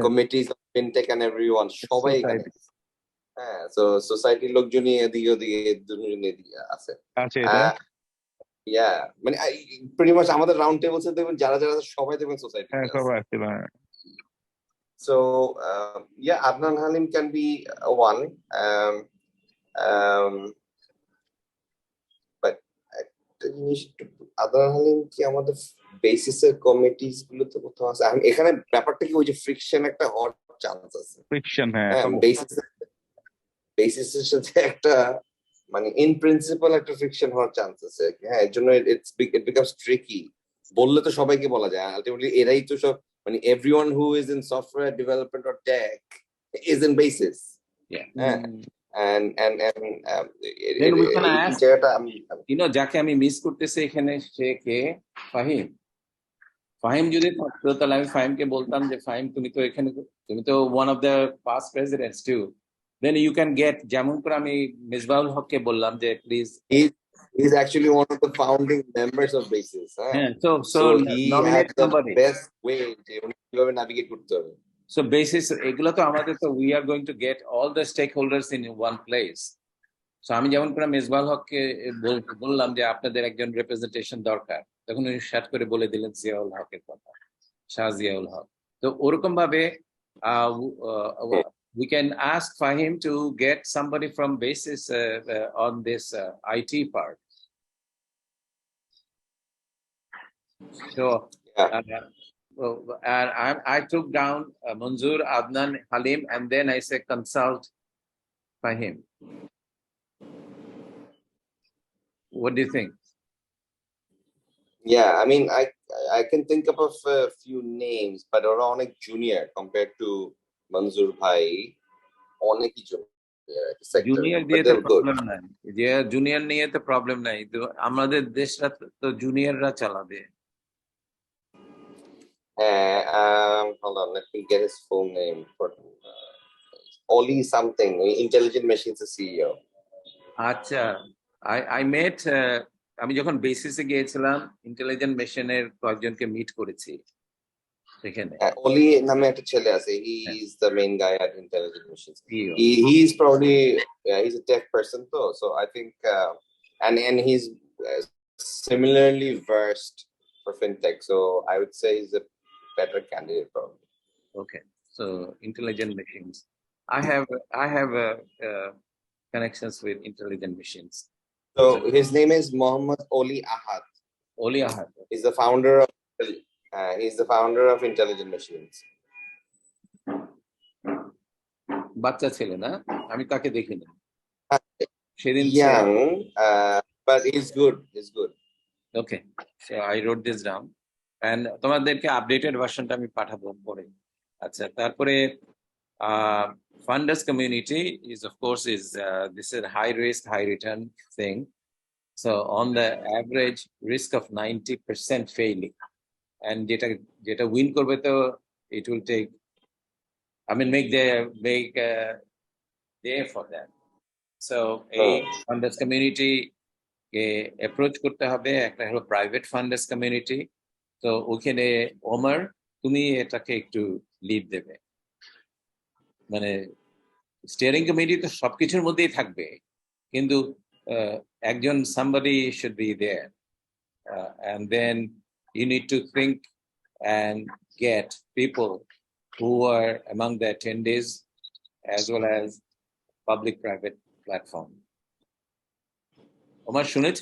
committees of fintech and everyone, সবাই এখানে। হ্যাঁ, so সোসাইটির লোকজনই এদিকে আছে। Yeah, মানে pretty much আমাদের রাউন্ড টেবলস এ দেখবেন যারা সবাই দেখবেন সোসাইটি। হ্যাঁ, সবাই আছে। So yeah, Adnan Halim can be one. But Adnan Halim কি আমাদের বেসিসের কমিটিস গুলোতে কোথাও আছে? এখানে ব্যাপারটা কি, ওই যে ফ্রিকশন একটা হওয়ার চান্স আছে। ফ্রিকশন, হ্যাঁ, বেসিসের সাথে একটা মানে ইন প্রিন্সিপাল একটা ফ্রিকশন হওয়ার চান্স আছে। হ্যাঁ, এর জন্য ইট বিকামস ট্রিকি। বললে তো সবাইকে বলা যায়, আলটিমেটলি এরাই তো সব when everyone who is in software development or tech is in basis. Yeah. Then we can ask, যাকে আমি মিস করতেছি এখানে সে কে? ফাহিম যদি থাকতো তাহলে আমি ফাহিমকে বলতাম যে ফাহিম তুমি তো এখানে, তুমি তো one of the past presidents to, then you can get, যেমন করে আমি মিসবাউল হককে বললাম যে please, he's actually one of the founding members of basis. Yeah, so he nominate has the somebody. best way to navigate করতে হবে. So basis এগুলো তো আমাদের তো we are going to get all the stakeholders in one place. So আমি যেমন করে মেজবাল হককে বললাম যে আপনাদের একজন রিপ্রেজেন্টেশন দরকার, তখন উনি শার্ট করে বলে দিলেন জিয়াউল হকের কথা, শাহ জিয়াউল হক। তো ওরকম ভাবে we can ask for him to get somebody from basis on this IT part. So and I took down Manzoor, Adnan, Halim, and then I said consult for him. What do you think? Yeah, I mean, I can think of a few names, but are অনেক junior compared to Manzoor Bhai. অনেক junior দিয়ে তো problem নাই, যে junior নিয়ে তো problem নাই, তো আমাদের দেশটা তো জুনিয়ররা চালাবে। Hold on, let me get his full name. Oli something, Intelligent Machines CEO. আচ্ছা, I met, আমি যখন বেসিসে গিয়েছিলাম ইন্টেলিজেন্ট মেশিনের কয়েকজনকে মিট করেছি সেখানে। Oli নামে একটা ছেলে আছে, he is the main guy at Intelligent Machines. He's probably he's a tech person though, so I think and he's similarly versed for fintech, so I would say he's a better candidate probably. Okay, so Intelligent Machines, I have connections with Intelligent Machines. So his name is Mohammad Oli Ahad. Oli Ahad. He's the founder of Intelligent Machines. বাচ্চা ছেলে না, আমি তাকে দেখিনি সেদিন। Young, but he's good. Okay, so I wrote this down and তোমাদেরকে updated ভার্সনটা আমি পাঠাবো পরে। আচ্ছা, তারপরে funders community is of course this is high risk high return thing, so on the average risk of 90% failing, and যেটা win করবে তো it will take, I mean make day for that. So a funders community K approach করতে হবে, একটা হলো private ফান্ডার্স community. তো ওখানে ওমর তুমি এটাকে একটু লিড দেবে, মানে স্টিয়ারিং কমিটি তো সবকিছুর মধ্যেই থাকবে, কিন্তু একজন somebody should be there, and then you need to think and get people who are among the attendees as well as public private platform. Omar শুনেছ?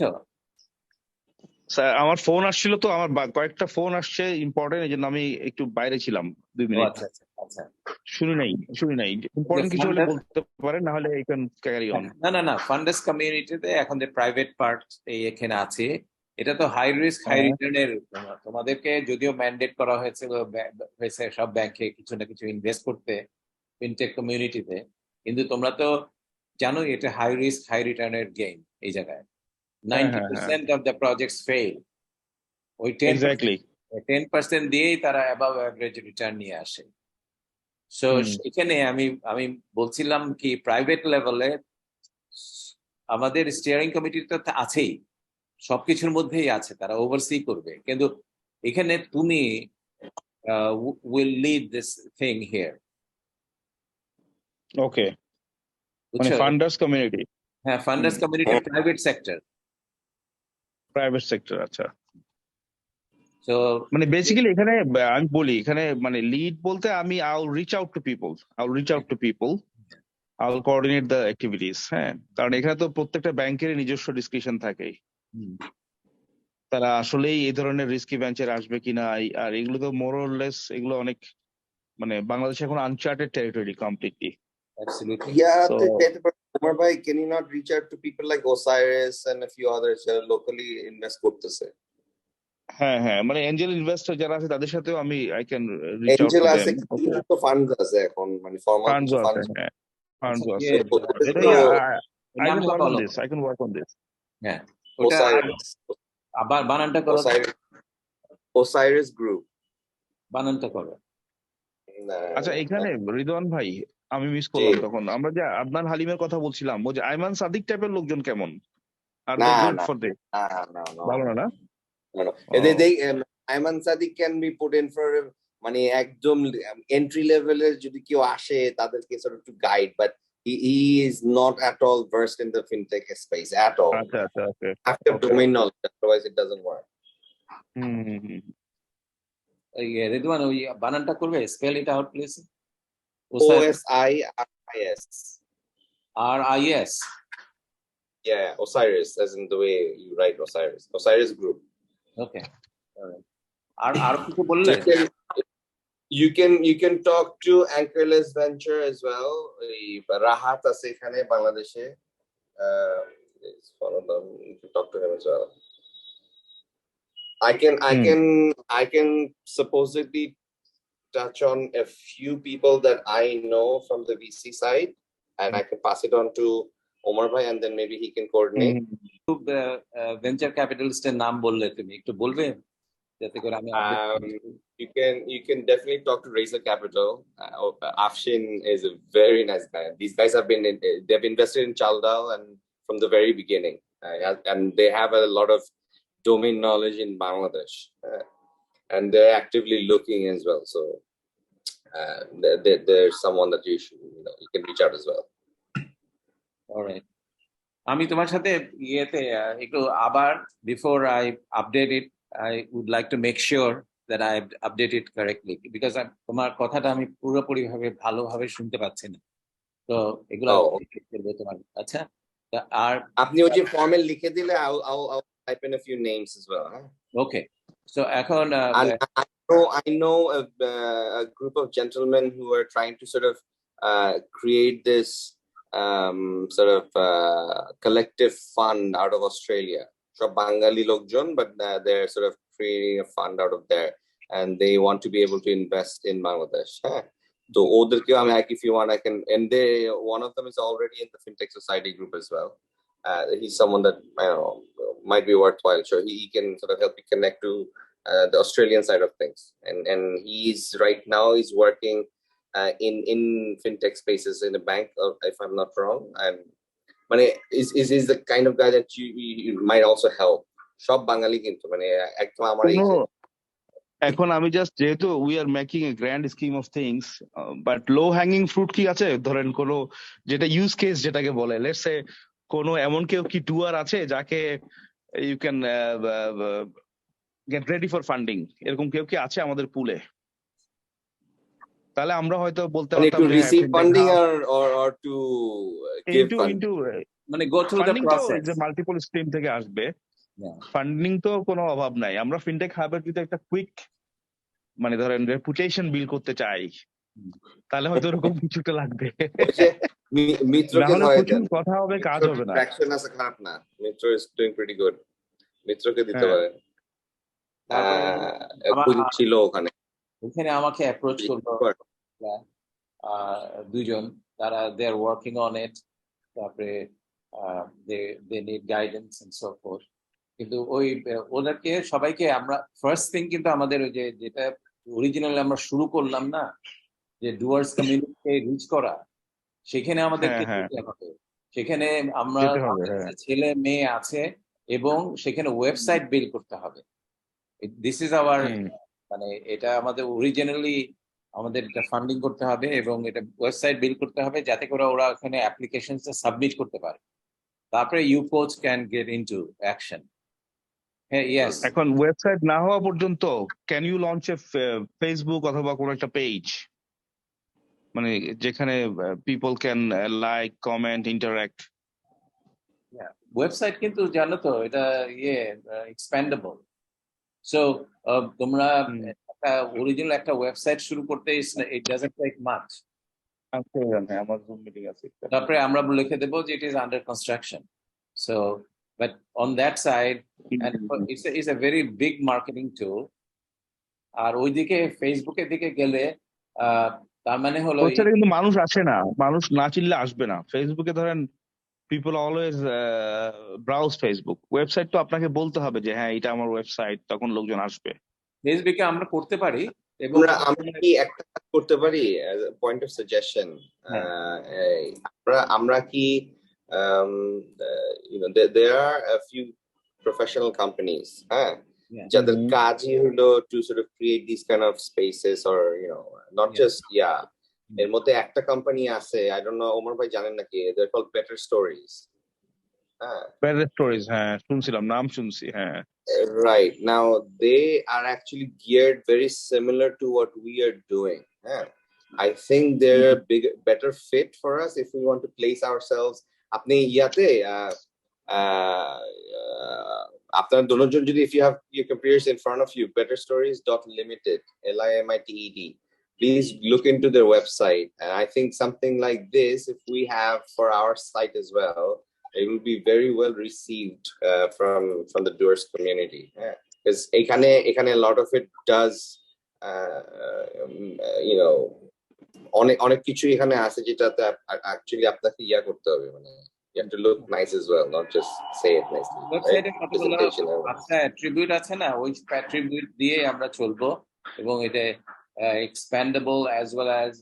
স্যার আমার ফোন আসছিল, তো আমার কয়েকটা ফোন আসছে ইম্পর্টেন্ট, এই জন্য আমি একটু বাইরে ছিলাম 2 মিনিট। আচ্ছা, শুনি নাই ইম্পর্টেন্ট কিছু হলে বলতে পারেন, না হলে ইউ ক্যান ক্যারি অন। না ফান্ডার্স কমিউনিটিতে এখন যে প্রাইভেট পার্ট এখানে আছে, এটা তো হাই রিস্ক হাই রিটার্নের। তোমাদেরকে যদিও ম্যান্ডেট করা হয়েছে সব ব্যাংকে কিছু না কিছু ইনভেস্ট করতে ফিনটেক কমিউনিটিতে, কিন্তু তোমরা তো জানো এটা হাই রিস্ক হাই রিটার্নের গেম। এই জায়গায় 90% of the projects fail. ওই 10% দিয়েই তারা অ্যাবাভ অ্যাভারেজ রিটার্ন নিয়ে আসে। সো এখানে আমি বলছিলাম কি প্রাইভেট লেভেলে আমাদের স্টিয়ারিং কমিটি তো আছেই, সবকিছুর মধ্যেই আছে, তারা ওভারসি করবে, কিন্তু এখানে তুমি will lead this thing here. Okay, মানে ফান্ডার্স কমিউনিটি। হ্যাঁ, ফান্ডার্স কমিউনিটি প্রাইভেট সেক্টর। আচ্ছা, তো মানে বেসিক্যালি এখানে আমি বলি, এখানে মানে লিড বলতে আমি I'll reach out to people, I'll coordinate the activities. হ্যাঁ, কারণ এখানে তো প্রত্যেকটা ব্যাংকের নিজস্ব ডিসকাশন থাকে, তারা আসলেই এই ধরনের রিস্কি ভেঞ্চার আসবে কিনা। আর এগুলো তো মোর অর লেস এগুলো অনেক, মানে বাংলাদেশে এখন Uncharted territory completely. Absolutely. Yeah, Umar bhai, can you not reach out to people like Osiris and a few others who are locally invest করতেছে? হ্যাঁ হ্যাঁ, মানে এঞ্জেল ইনভেস্টর যারা আছে তাদের সাথেও আমি I can reach out Angel to them. আছে, কিছু তো ফান্ড আছে এখন, মানে ফর্মাল কিছু ফান্ডসও আছে, ফান্ড। হ্যাঁ আচ্ছা ফান্ডসও আছে। ওদের এটা তো ওই আই ক্যান নামটা ওয়ার্ক অন বলো। This, I can work on this. হ্যাঁ, ওটা ওসাইরিস, আবার বানানটা করো তো। Osiris group. বানানটা করো। আচ্ছা, এখানে রিদওয়ান ভাই, আমি মিস জি, করলাম তখন, আমরা যে আদনান হালিমের কথা বলছিলাম, ওই যে আইমান সাদিক টাইপের লোকজন কেমন? আর না দে গুড না ফর দে? না না না ভালো না, না? no. O They Ayman Sadiq can be put in for মানে একদম এন্ট্রি লেভেলের যদি কেউ আসে তাদেরকে sort of to guide, but he is not at all versed in the fintech space at all. আচ্ছা আচ্ছা, ওকে After okay domain okay. knowledge, otherwise it doesn't work. Redwan, ওই বানানটা করবে, spell it out please. OSIRIS. RIS। Yeah, Osiris, as in the way you write Osiris. Osiris Group. ওকে, আর কিছু So বললে? you can talk to Anchorless Venture as well. Rahat আছে এখানে বাংলাদেশে। It's one of them. You can talk to him as well. I can supposedly touch on a few people that I know from the VC side, and I can pass it on to Omar Bhai, and then maybe he can coordinate. Venture ক্যাপিটালিস্টের নাম বললে, তুমি একটু বলবে যাতে করে আমি You can definitely talk to Razor Capital. Afshin is a very nice guy. These guys have been they've invested in Chaldal and from the very beginning, and they have a lot of domain knowledge in Bangladesh, and they're actively looking as well. So there's someone that you can reach out as well. Alright. আমি তোমার সাথে ইয়েতে একটু আবার, before I update it, I would like to make sure that I update it correctly, because তোমার কথাটা আমি পুরোপুরি ভাবে ভালোভাবে শুনতে পাচ্ছি না, তো এগুলো করবো তোমার। আচ্ছা, আর আপনি ওই যে ফর্মে লিখে দিলে I'll type in a few names as well. Okay, so এখন I know a group of gentlemen who are trying to sort of create this sort of collective fund out of Australia. So Bengali lokjon, but they're sort of creating a fund out of there, and they want to be able to invest in Bangladesh. So if you want, I can, and one of them is already in the FinTech Society group as well. He's someone that I know might be worthwhile. So he can sort of help you connect to the Australian side of things, and he's right now he's working in fintech spaces in a bank, if I'm not wrong, and মানে is the kind of guy that you might also help. সব বাঙালি কিন্তু মানে একদম আমার এই এখন আমি just, যেহেতু we are making a grand scheme of things, but low hanging fruit কি আছে? ধরেন কোনো যেটা ইউজ কেস যেটাকে বলে, লেটস সে কোনো এমন কেউ কি ডুয়ার আছে যাকে you can get ready for funding, এরকম কেউ কি আছে আমাদের পুলে? তাহলে আমরা হয়তো বলতে পারতাম to receive funding or to give funding. মানে go through the process. যে মাল্টিপল স্ট্রিম থেকে আসবে, ফান্ডিং তো কোনো অভাব নাই। আমরা ফিনটেক হাবের যদি একটা কুইক মানে ধরেন রেপুটেশন বিল্ড করতে চাই, তাহলে হয়তো এরকম কিছুটা লাগবে। মিত্রকে প্রচুর কথা হবে, কাজ হবে না। ট্র্যাকশন আছে, খারাপ না। মিত্র is doing pretty good. মিত্রকে দিতে পারেন। ছিল ওখানে আমাকে অ্যাপ্রোচ করলো দুইজন, তারা দে আর ওয়ার্কিং অন ইট, তারপরে they need guidance and so forth. কিন্তু ওই ওদেরকে সবাইকে আমরা ফার্স্ট থিং কিন্তু আমাদের ওই যেটা অরিজিনালি আমরা শুরু করলাম না, যে ডুয়ার্স কমিউনিটিকে রিচ করা, সেখানে আমাদেরকে যেতে হবে। সেখানে আমরা ছেলে মেয়ে আছে এবং সেখানে ওয়েবসাইট বিল্ড করতে হবে। দিস ইজ আওয়ার, মানে এটা আমাদের অরিজিনালি আমাদের এটা ফান্ডিং করতে হবে এবং এটা ওয়েবসাইট বিল্ড করতে হবে যাতে করে ওরা ওখানে অ্যাপ্লিকেশন সাবমিট করতে পারে, তারপরে you coach can get into action. হ্যাঁ, ইয়েস। এখন ওয়েবসাইট না হওয়া পর্যন্ত can you launch a Facebook অথবা কোনো একটা পেজ, মানে যেখানে people can like, comment, interact? Website কিন্তু জানো তো এটা এক্সপ্যান্ডেবল। সো তোমরা একটা অরিজিনাল একটা ওয়েবসাইট শুরু করতে ইট ডাজন্ট টেক মাচ। তারপরে আমরা লিখে দেবো যে it is under construction. So but on that side, and it's a very big marketing tool. আর ওইদিকে ফেসবুকের দিকে গেলে তার মানে হলো ওয়েবসাইটে কিন্তু মানুষ আসে না, মানুষ না চিনলে আসবে না। ফেসবুকে ধরেন people always browse Facebook, website তো আপনাকে বলতে হবে যে হ্যাঁ এটা আমার ওয়েবসাইট, তখন লোকজন আসবে। ফেসবুকে আমরা করতে পারি এবং আমরা কি একটা কাজ করতে পারি পয়েন্ট অফ সাজেশন, আমরা কি there are a few professional companies যাদের কাজই হলো to sort of create these kind of spaces or not just এর মধ্যে একটা কোম্পানি আছে, I don't know ওমর ভাই জানেন নাকি, they're called Better Stories. Better Stories, হ্যাঁ শুনছিলাম, নাম শুনছি, হ্যাঁ। Right, now they are actually geared very similar to what we are doing. I think they're a better fit for us if we want to place ourselves. আপনি ইয়াতে আপনার দুজন যদি, if you have your computers in front of you, betterstories.limited, LIMITED, please look into their website. And I think something like this, if we have for our site as well, it will be very well received from the doers community, because ekhane a lot of it does অনেক কিছু এখানে আছে যেটাতে actually আপনাকে ইয়া করতে হবে, মানে you have to look nice as well, not just say it nicely. ওয়েবসাইটে কতগুলো অ্যাট্রিবিউট আছে না, ওই অ্যাট্রিবিউট দিয়ে আমরা চলবো এবং এটা expandable as well as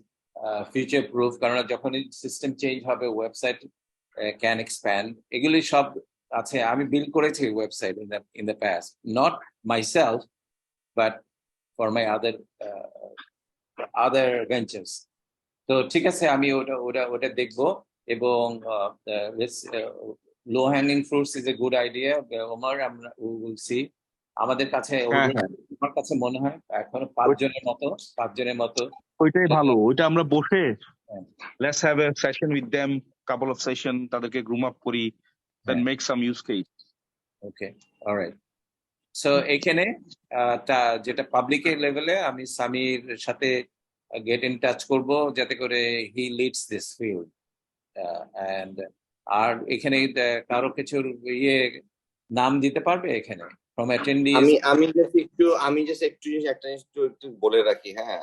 future proof, কারণ যখনই সিস্টেম চেঞ্জ হবে ওয়েবসাইট ক্যান এক্সপ্যান্ড। এগুলি সব আছে। আমি বিল্ড করেছি website in the past, not myself but for my other ventures. তো ঠিক আছে, আমি ওটা দেখবো এবং low hanging fruits is a good idea. Omar, আমরা উইল সি। আমাদের কাছে আমার কাছে মনে হয় এখনো 5 জনের মতো ওইটাই ভালো। ওইটা আমরা বসে let's have a session with them, couple of session, তাদেরকে গ্রুম আপ করি, then make some use case. Okay, alright. So এখানে যেটা পাবলিকের লেভেলে আমি সামির সাথে গেট ইন টাচ করব যাতে করে he leads this field. And আর এখানে কারো কিছুর নাম দিতে পারবে এখানে ফ্রম অ্যাটেন্ডিজ? আমি জাস্ট একটু একটু বলে রাখি। হ্যাঁ,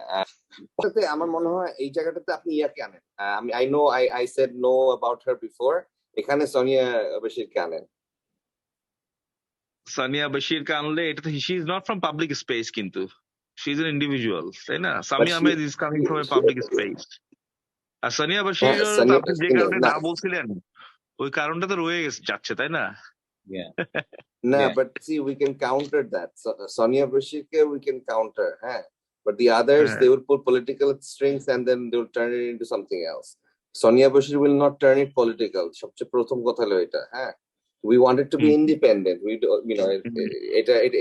আমার মনে হয় এই জায়গাটাতে আপনি ইয়াকে আনেন। I said no about her before. এখানে সোনিয়া বশিরকে আনেন। সানিয়া বশিরকে আনলে এটা তো she is not from public space, কিন্তু she is an individual, তাই না? Sami Ahmed is coming from a public space. আর সানিয়া বশির আপনি যে কারণে না বলছিলেন ওই কারণটা তো রয়ে যাচ্ছে, তাই না? But see, we can counter that. Sonia Bashir we can counter, but the others they will put political strings and then they will turn it into something else. Sonia Bashir will not turn it political. সবচেয়ে প্রথম কথা হলো এটা। We want it to be independent. We do,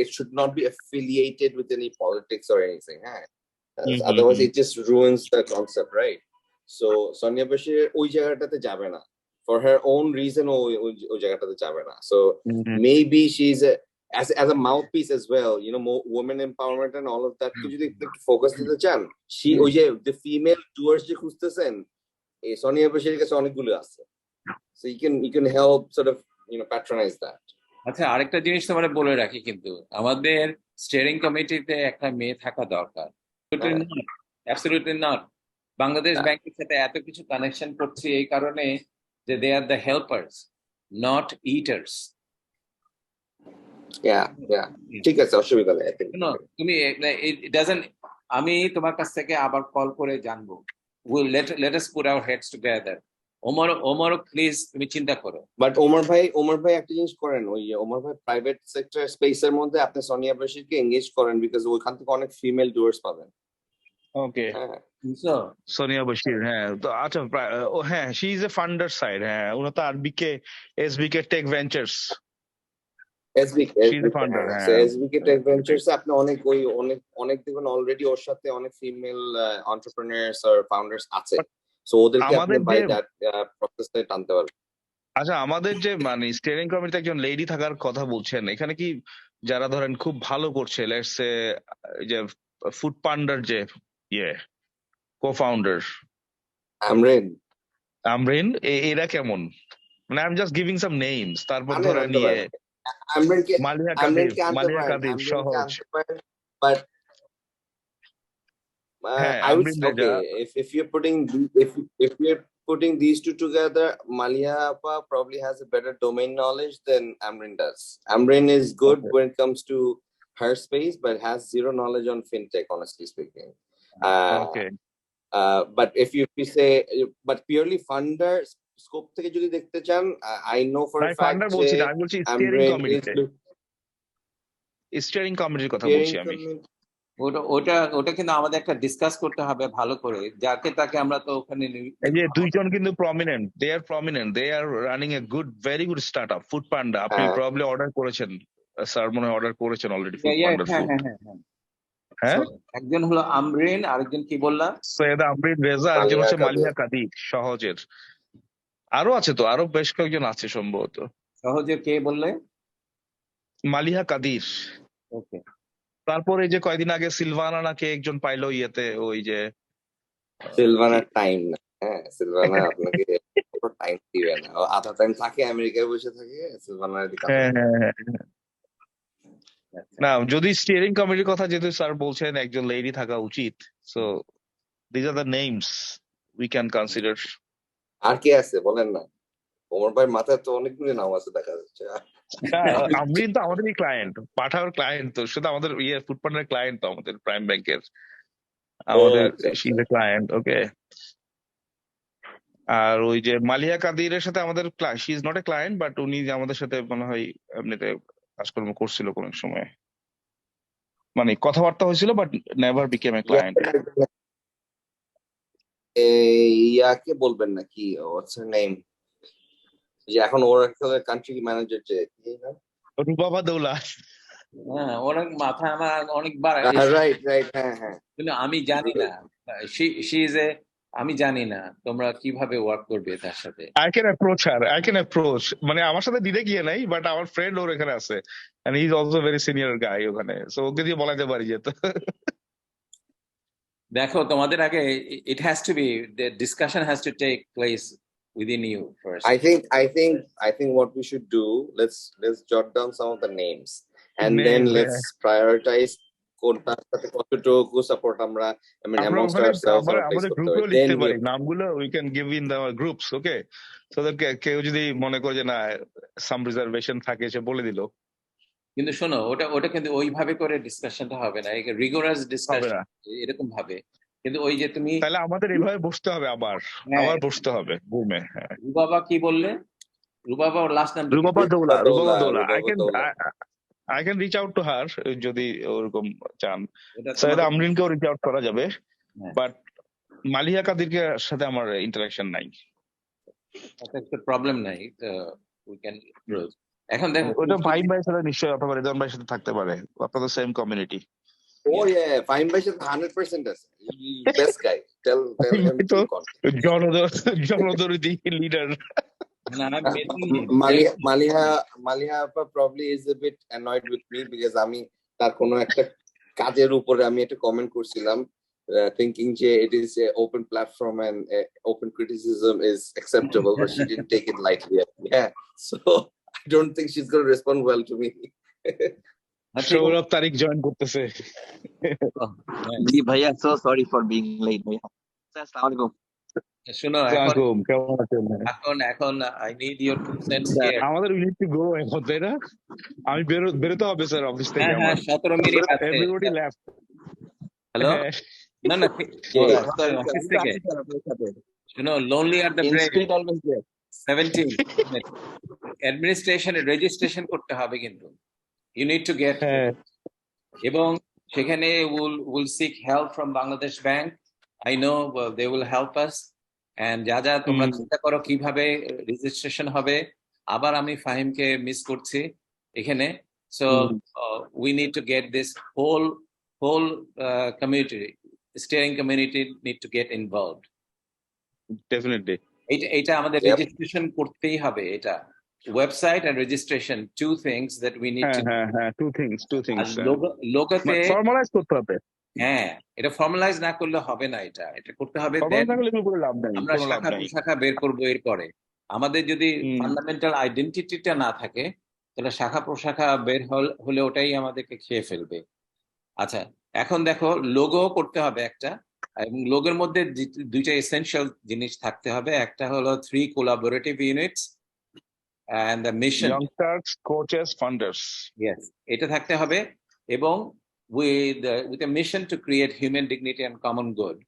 it should not be affiliated with any politics or anything. Otherwise it just ruins the concept, right? So Sonia Bashir ওই জায়গাটাতে যাবে না, for her own reason ওই জায়গাটাতে যাবে না। So maybe she's as a mouthpiece as well, more women empowerment and all of that. যদি একটু ফোকাস দিতে চান, ওই যে the female doers যে খুঁজতেছেন, এই সোনিয়া বশিরের কাছে অনেকগুলো আছে। So you can help sort of patronize that. আচ্ছা, আরেকটা জিনিস তোমার বলে রাখি, কিন্তু আমাদের স্টিয়ারিং কমিটিতে একটা মেয়ে থাকা দরকার। Absolutely not. বাংলাদেশ ব্যাংকের সাথে এত কিছু কানেকশন করছি এই কারণে যে they are the helpers, not eaters. ঠিক আছে, অসুবিধা নেই। তুমি ইট ডাজন্ট, আমি তোমার কাছ থেকে আবার কল করে জানবো। let us put our heads together. Omar please তুমি চিন্তা করো। বাট ওমর ভাই একটা জিনিস করেন, ওই ওমর ভাই প্রাইভেট সেক্টর স্পেসের মধ্যে আপনি সোনিয়া বশিরকে এনগেজ করেন, বিকজ ওইখান থেকে অনেক ফিমেল ডুয়ার্স পাবেন। ওকে, সোনিয়া বশির, হ্যাঁ। তো আচ্ছা, হ্যাঁ, শি ইজ এ ফান্ডার সাইড। হ্যাঁ, উনি তো এসবিকে টেক ভেঞ্চার্স, এসবিকে টেক ভেঞ্চার্স আপনি অনেক দেখবেন অলরেডি ওর সাথে অনেক ফিমেল এন্টারপ্রেনার্স আর ফাউন্ডার্স আছে। সো ওদেরকে আপনি বাই দ্যাট প্রসেসে টানতে পারবেন। আচ্ছা, আমাদের যে মানে স্টিয়ারিং কমিটিতে একজন লেডি থাকার কথা বলছেন, এখানে কি যারা ধরেন খুব ভালো করছে, লেটস সে যে ফুড পান্ডার যে কো-ফাউন্ডার আমরিন, এরা কেমন? মানে I'm just giving some names, তারপর আনেন ধরেন আনতে পারেন আমরিনকে মালিহা আমরিনকে আনতে কাদির পারেন আমরিনকে সহজ, আনতে পারেন বাট হ্যাঁ I would Amrin Reza, okay if you're putting if you're putting these two together, Malia Appa probably has a better domain knowledge than Amrin does. Amrin is good Okay. when it comes to her space, but has zero knowledge on fintech, honestly speaking. Okay. But if you say, but purely funder scope থেকে যদি দেখতে চান, I know for a আমি fact ফান্ডার যে বলছি না, আমি বলছি স্টিয়ারিং Amrin is কমিটিতে, স্টিয়ারিং কমিটির কথা steering বলছি আমি। committee. ওটা কিন্তু আমাদের একটা ডিসকাস করতে হবে ভালো করে, যাকে তাকে আমরা তো ওখানে এই যে দুইজন কিন্তু prominent, they are running a good, very good startup, Foodpanda. আপনি হ্যাঁ। প্রবাবলি অর্ডার করেছেন, স্যার মনে হয় অর্ডার করেছেন অলরেডি ফুড হ্যাঁ পান্ডার হ্যাঁ ফুড। হ্যাঁ হ্যাঁ হ্যাঁ, So, একজন হলো আমরিন, আরেকজন কি বললাম? সৈয়দ আমরিন রেজা, আরেকজন মালিহা হচ্ছে কাদের। মালিহা কাদির সহজের। আরো আছে তো, আরো বেশ কয়েকজন আছে সম্ভবত। সহজে কে বললে? মালিহা কাদির। ওকে, তারপরে যে কয়দিন আগে সিলভানা নাকি একজন পাইলো ইয়েতে, ওই যে সিলভানার টাইম না, হ্যাঁ সিলভানা আপনাকে টাইম দিবে না, ও আধা টাইম থাকে আমেরিকায় বসে থাকে, সিলভানার দিকে হ্যাঁ হ্যাঁ হ্যাঁ হ্যাঁ। না, যদি স্টিয়ারিং কমিটির কথা যেহেতু স্যার বলছেন একজন লেডি থাকা উচিত, so these are the names we can consider. আর কে আছে বলেন না, ওমর ভাই মাথায় তো অনেকগুলি নাম আছে দেখা যাচ্ছে। আমরিন তো আমাদেরই ক্লায়েন্ট, পাঠাওয়ার ক্লায়েন্ট তো, শুধু আমাদের ফুড পার্টনার ক্লায়েন্ট তো, আমাদের প্রাইম ব্যাংকের, আমাদের ক্লায়েন্ট। ওকে। আর ওই যে মালিয়া কাদিরের সাথে আমাদের, she is not a client, but উনি আমাদের সাথে মনে হয় এমনিতে কাজকর্ম করছিল কোন এক সময়, মানে কথাবার্তা হয়েছিল, but never became a client. ইয়াকে বলবেন না, কি হোয়াটস হার নেম, যে এখন ওর একটা কান্ট্রি ম্যানেজার, যে কি নাম, রূপাবা দৌলা। হ্যাঁ অনেক মাথা আমার অনেকবার, রাইট রাইট, হ্যাঁ হ্যাঁ। কিন্তু আমি জানি না, আমি জানি না তোমরা কিভাবে ওয়ার্ক করবে তার সাথে। আই ক্যান অ্যাপ্রোচ, মানে আমার সাথে দিতে গিয়ে নাই, বাট আমার ফ্রেন্ড ওর এখানে আছে, and he is also very senior guy ওখানে, সো ওকে দিয়ে বলাতে পারি যেত। দেখো তোমাদের আগে it has to be, the discussion has to take place within you first. I think what we should do, let's jot down some of the names, and Names, then let's prioritize কোনটার সাথে কতটুকু support আমরা, I mean amongst ourselves আমরা place আমাদের করতে গ্রুপেও পারি, লিখতে then পারি নামগুলো, we can give in the groups, okay, so that কেউ যদি মনে করে যে না সাম রিজার্ভেশন থাকে সে বলে দিল। কিন্তু শোনো, ওটা কিন্তু ওইভাবে করে ডিসকাশনটা হবে না, রিগোরাস হবে ডিসকাশন না, এরকম ভাবে। কিন্তু ওই যে তুমি, তাহলে আমাদের এইভাবে বসতে হবে, আবার বসতে হবে ঘুমে। হ্যাঁ, রুবাবা কি বললে? রুবাবা ওর লাস্ট নাম Rubaba Dowla, Rubaba Dowla, I can reach out to her যদি ওরকম চান। এটা সৈয়দ তোমাদের- আমরিনকেও রিচ আউট করা যাবে, হ্যাঁ। বাট মালিহা কাদিরকে সাথে আমার ইন্টারাকশন নাই। একটা প্রবলেম নাই, উই ক্যান ক্লোজ। এখন দেখো ওটা ভাই ভাই সাথে নিশ্চয়ই, অথবা রেজন ভাইয়ের সাথে থাকতে পারে, আপনাদের same community. Oh yeah, Fine by 100% আছে, best guy, tell him তো to contact. জনদরদি leader. Maliha probably is a bit annoyed with me because আমি তার কোনো একটা কাজের উপরে আমি একটা কমেন্ট করছিলাম, thinking যে it is a open platform and open criticism is acceptable, but she didn't take it lightly. Yeah, so I don't think she's going to respond well to me. Sourav Tariq join করতেছে। জি ভাইয়া, so sorry for being late ভাইয়া। আসসালামু আলাইকুম। শোনো, কেমন আছেন? এখন I need your 2 cents here. আমাদের উই নিড টু গো এখন, তাই না? আমি বেরোতে হবে স্যার অফিস থেকে। হ্যাঁ 17 মিনিট আছে। Everybody left. হ্যালো, না সরি, অফিস থেকে। শোনো, lonely at the break, 17 administration registration করতে হবে কিন্তু, ইউ নিড টু গেট, এবং সেখানে will seek help from Bangladesh bank. I know they will help us, and যা তোমরা চিন্তা করো কিভাবে রেজিস্ট্রেশন হবে। আবার আমি ফাহিমকে মিস করছি এখানে, so we need to get this whole community, steering community need to get involved. Definitely এটা আমাদের রেজিস্ট্রেশন করতেই হবে, এটা website and registration, two things that we need to, two things লোকতে ফর্মালাইজ করতে হবে। হ্যাঁ, এটা ফর্মালাইজ না করলে হবে না, এটা করতে হবে। ফর্মালাইজ না করলে কোনো লাভ নাই, আমরা কোনো লাভ নাই। শাখা বের করবো এরপরে। আমাদের যদি হুম। ফান্ডামেন্টাল আইডেন্টিটিটা না থাকে তাহলে শাখা প্রশাখা বের হলে ওটাই আমাদেরকে খেয়ে ফেলবে। আচ্ছা, এখন দেখো লোগো করতে হবে একটা, এবং লোগোর মধ্যে দুইটা এসেনশিয়াল জিনিস থাকতে হবে। একটা হলো 3 collaborative units and the mission. Youngsters, coaches, funders. Yes, এটা থাকতে হবে, এবং with a mission to create human dignity and common good.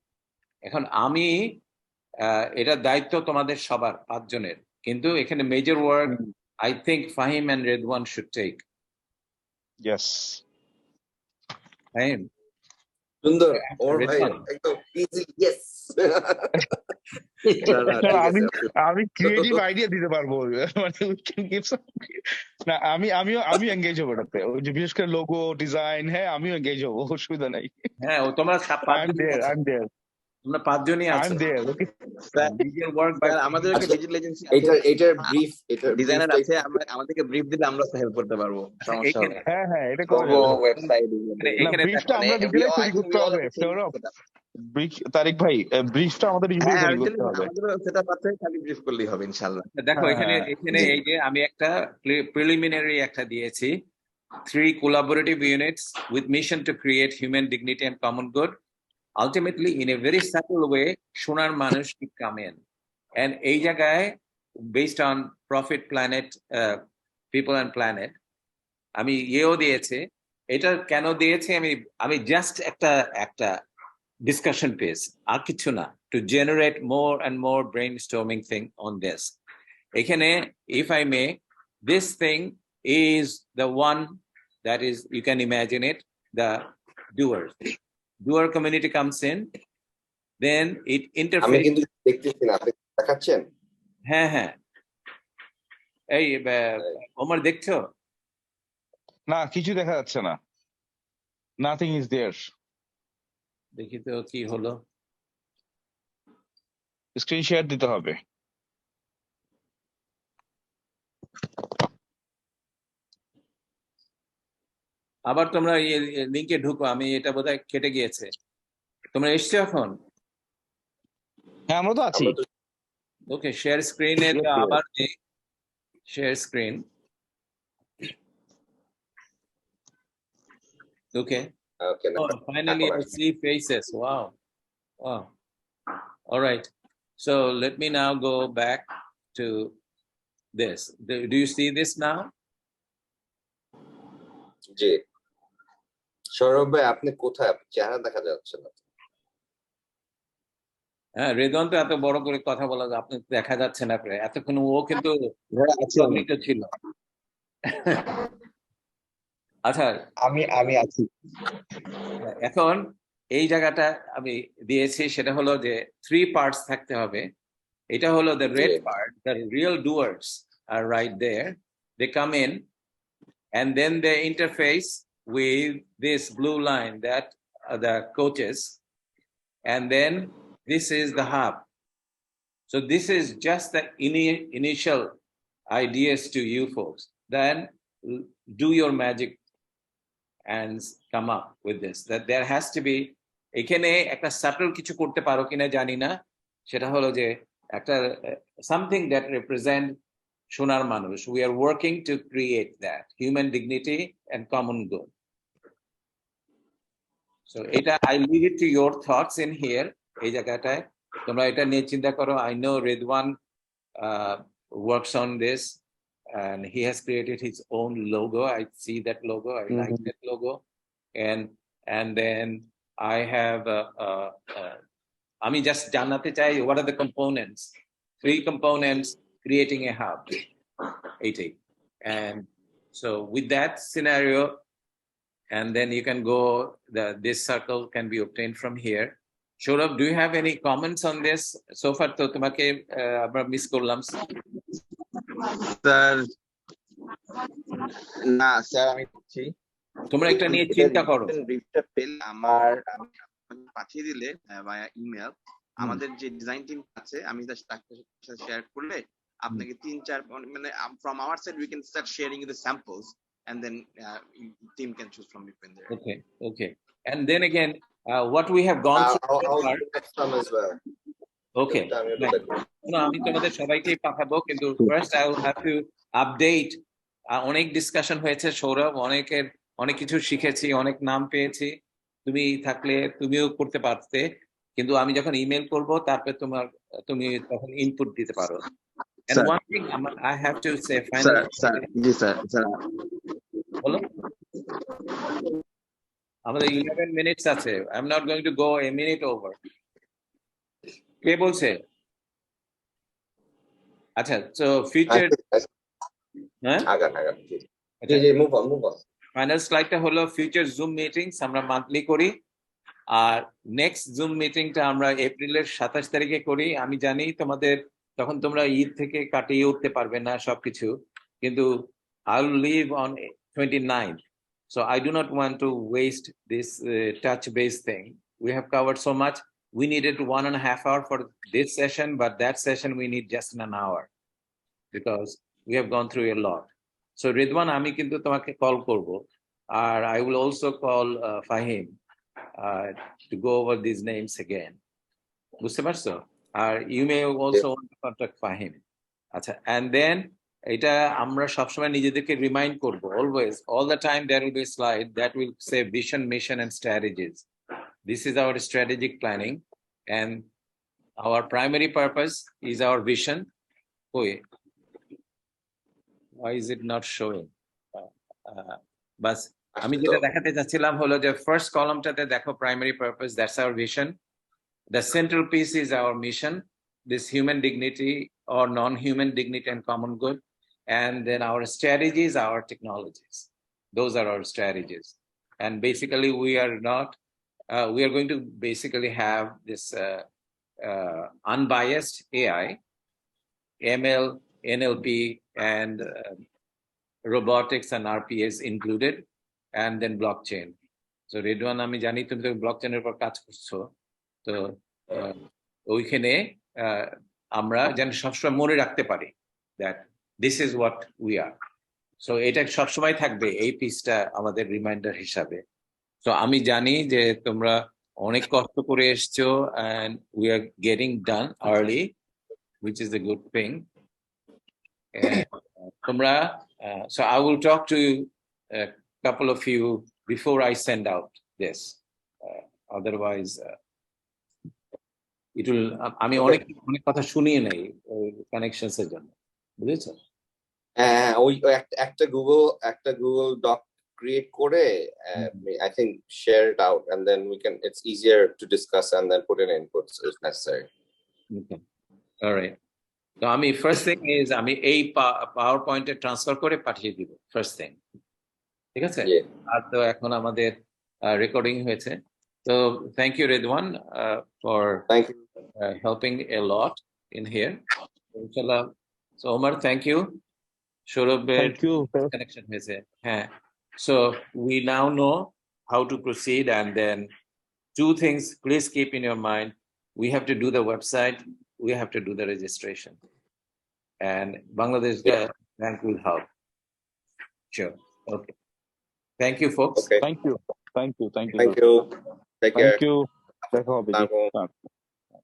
এখন আমি এটার দায়িত্ব তোমাদের সবার 5 জনের, কিন্তু এখানে major work I think Fahim and Redwan should take. Yes. Fahim, সুন্দর ওর ভাই রেদওয়ান, একদম ইজি ইয়েস আমি ক্রিয়েটিভ আইডিয়া দিতে পারবো, মানে we can give some- না আমি এঙ্গেজ হবো এটাতে, ওই যে বিশেষ করে লোগো ডিজাইন, হ্যাঁ আমিও এঙ্গেজ হবো, অসুবিধা নাই। হ্যাঁ তোমরা I'm there, I'm there, তোমরা 5 জনই I'm আছো। there, okay. Major work by sir আমাদের একটা আচ্ছা, ডিজিটাল এজেন্সি এটার ব্রিফ ডিজাইনার আছে, আমাদেরকে ব্রিফ দিলে আমরা হেল্প করতে পারবো, সমস্যা হবে না। হ্যাঁ এটা করা লোগো, যাবে। ওয়েবসাইট, না এখানে ব্রিফটা মানে আমরা নিজেরাই তৈরি করতে হবে, সৌরভ। তারিক ভাই, ব্রিফটা আমাদের নিজেরাই তৈরি করতে হবে। আমাদের সেটআপ আছে, খালি ব্রিফ করলেই হবে ইনশাআল্লাহ। দেখো এখানে জি। এই যে আমি একটা প্রিলিমিনারি একটা দিয়েছি, 3 collaborative units with mission to create human dignity and common good. Ultimately, in a very subtle way, শোনার মানুষ should come in. And এই জায়গায়, based on profit, planet, people and planet, আমি ইয়েও দিয়েছে। এটা কেন দিয়েছি আমি জাস্ট একটা ডিসকাশন পেজ, আর কিছু না, to generate more and more brainstorming thing on this. এখানে if I may, this thing is the one that is, you can imagine it, the doer community comes in, then it আমি interface. কিন্তু দেখতেছি না, আপনি দেখাচ্ছেন? হ্যাঁ এই ওমর দেখছো? না কিছু দেখা যাচ্ছে না, নাথিং ইজ দেয়ার। দেখি তো কি হলো। স্ক্রিন শেয়ার দিতে হবে। আবার তোমরা লিংকে ঢুকো, আমি এটা বোধহয় কেটে গিয়েছে। তোমরা এসছো এখন? হ্যাঁ আমরা তো আছি। ওকে, শেয়ার স্ক্রিনে আবার share screen. Okay. Okay, Oh, finally I see faces. Wow. All right. So let me now go back to this. Do you see this now? জি। সৌরভ ভাই আপনি কোথায়? আপনি চেহারা দেখা যাচ্ছে না। হ্যাঁ, রেদওয়ান তো এত বড় করে কথা বলা, আপনি দেখা যাচ্ছে না প্রায় এতক্ষণ, ও কিন্তু ছিল। আচ্ছা, আমি আছি। এখন এই জায়গাটা আমি দিয়েছি, সেটা হলো যে 3 পার্টস থাকতে হবে। এটা হলো the red part, the real doers are right there. They come in and then they interface with this blue line that are the coaches, and then this is the hub. So this is just the initial ideas to you folks. Then do your magic and come up with this. That there has to be, এখানে একটা subtle কিছু করতে পারো কিনা জানি না, সেটা হলো যে একটা something that represent শোনার মানুষ. We are working to create that human dignity and common good. So এটা I leave it to your thoughts in here. এই জায়গাটায় তোমরা এটা নিয়ে চিন্তা করো. I know Redwan works on this and he has created his own logo. I see that logo. I like that logo. And then I have আমি just জানাতে চাই what are the components. 3 components creating a hub. 80. And so with that scenario, and then you can go, this circle can be obtained from here. Shourav, do you have any comments on this? So far to তোমাকে আমরা miss করলাম। Sir না sir, আমি বলছি তোমরা একটা নিয়ে চিন্তা করো। ব্রিফটা পেলে আমি পাঠিয়ে দিলে ভায়া ইমেল, আমাদের যে ডিজাইন টিম আছে আমি তার সাথে শেয়ার করলে আপনাকে 3-4 মানে from our side we can start sharing the samples and then team can choose from between there. Okay. And then again, what we have gone through I'll do some as well. Okay. আমিও তো Right. দেখবো। No, আমি তোমাদের সবাইকেই পাঠাবো, কিন্তু first I will have to update. অনেক discussion হয়েছে সৌরভ, অনেক কিছু শিখেছি, অনেক নাম পেয়েছি। তুমি থাকলে তুমিও করতে পারতে, কিন্তু আমি যখন ইমেল করব তারপরে তুমি তখন ইনপুট দিতে পারো। And sir one thing I have to say sir finally, sir জি স্যার স্যার বলো। আমাদের 11 মিনিটস আছে। I am not going to go a minute over. কে বলছে? আচ্ছা, তো ফিউচার, হ্যাঁ আগান জি আচ্ছা, জি মুভ অন ফাইনাল স্লাইডটা হলো ফিউচার জুম মিটিংস আমরা মান্থলি করি, আর নেক্সট জুম মিটিংটা আমরা এপ্রিলের 27 তারিখে করি। আমি জানি তোমাদের তখন তোমরা ঈদ থেকে কাটিয়ে উঠতে পারবে না সবকিছু, কিন্তু I will leave on 29th, so I do not want to waste this touch base thing. We have covered so much. We needed 1.5 hours for this session, but that session we need just an hour because we have gone through a lot. So Ridwan, আমি কিন্তু তোমাকে call করব, আর I will also call Fahim to go over these names again. বুঝতে পারছো? আর you may also want to contact Fahim. আচ্ছা, and then এটা আমরা সবসময় নিজেদেরকে রিমাইন্ড করব, always, all the time there will be a slide that will say vision, mission and strategies. This is our strategic planning, and our primary purpose is our vision. Why is it not showing? But আমি যেটা দেখাতে চাচ্ছিলাম হলো যে first কলামটাতে দেখো primary purpose, that's our vision. The central piece is our mission, this human dignity or non-human dignity and common good. And then our strategies, our technologies. Those are our strategies. And basically we are going to basically have this unbiased AI, ML, NLP, and robotics and RPAs included, and then blockchain. So Ridwan, আমি জানি তুমি তো ব্লকচেনের উপর কাজ করছো, তো ওইখানে আমরা যেন সবসময় মনে রাখতে পারি that this is what we are. So এটা সবসময় থাকবে এই পিসটা আমাদের রিমাইন্ডার হিসাবে। So আমি জানি যে তোমরা অনেক কষ্ট করে এসছো and we are getting done early, which is a good thing. And তোমরা so I will talk to a couple of you before I send out this. Otherwise, it will. আমি অনেক কথা শুনিয়ে নেই কানেকশনস এর জন্য, বুঝেছো? ওই একটা গুগল ডক ক্রিয়েট করে I think share it out and then it's easier to discuss and then put in inputs if necessary. Okay. All right. তো আমি ফার্স্ট থিং ইজ আমি এই পাওয়ার পয়েন্টে ট্রান্সফার করে পাঠিয়ে দিব ফার্স্ট থিং, ঠিক আছে? আর তো এখন আমাদের রেকর্ডিং হয়েছে, তো thank you Redwan for helping a lot in here. ইনশাআল্লাহ। So Omar, thank you. সৌরভের কানেকশন হয়েছে, হ্যাঁ। So we now know how to proceed, and then two things please keep in your mind. We have to do the website, we have to do the registration, and Bangladesh Bank will help. Sure. Okay. Thank you, folks. Okay. Thank you. Take care. Thank you.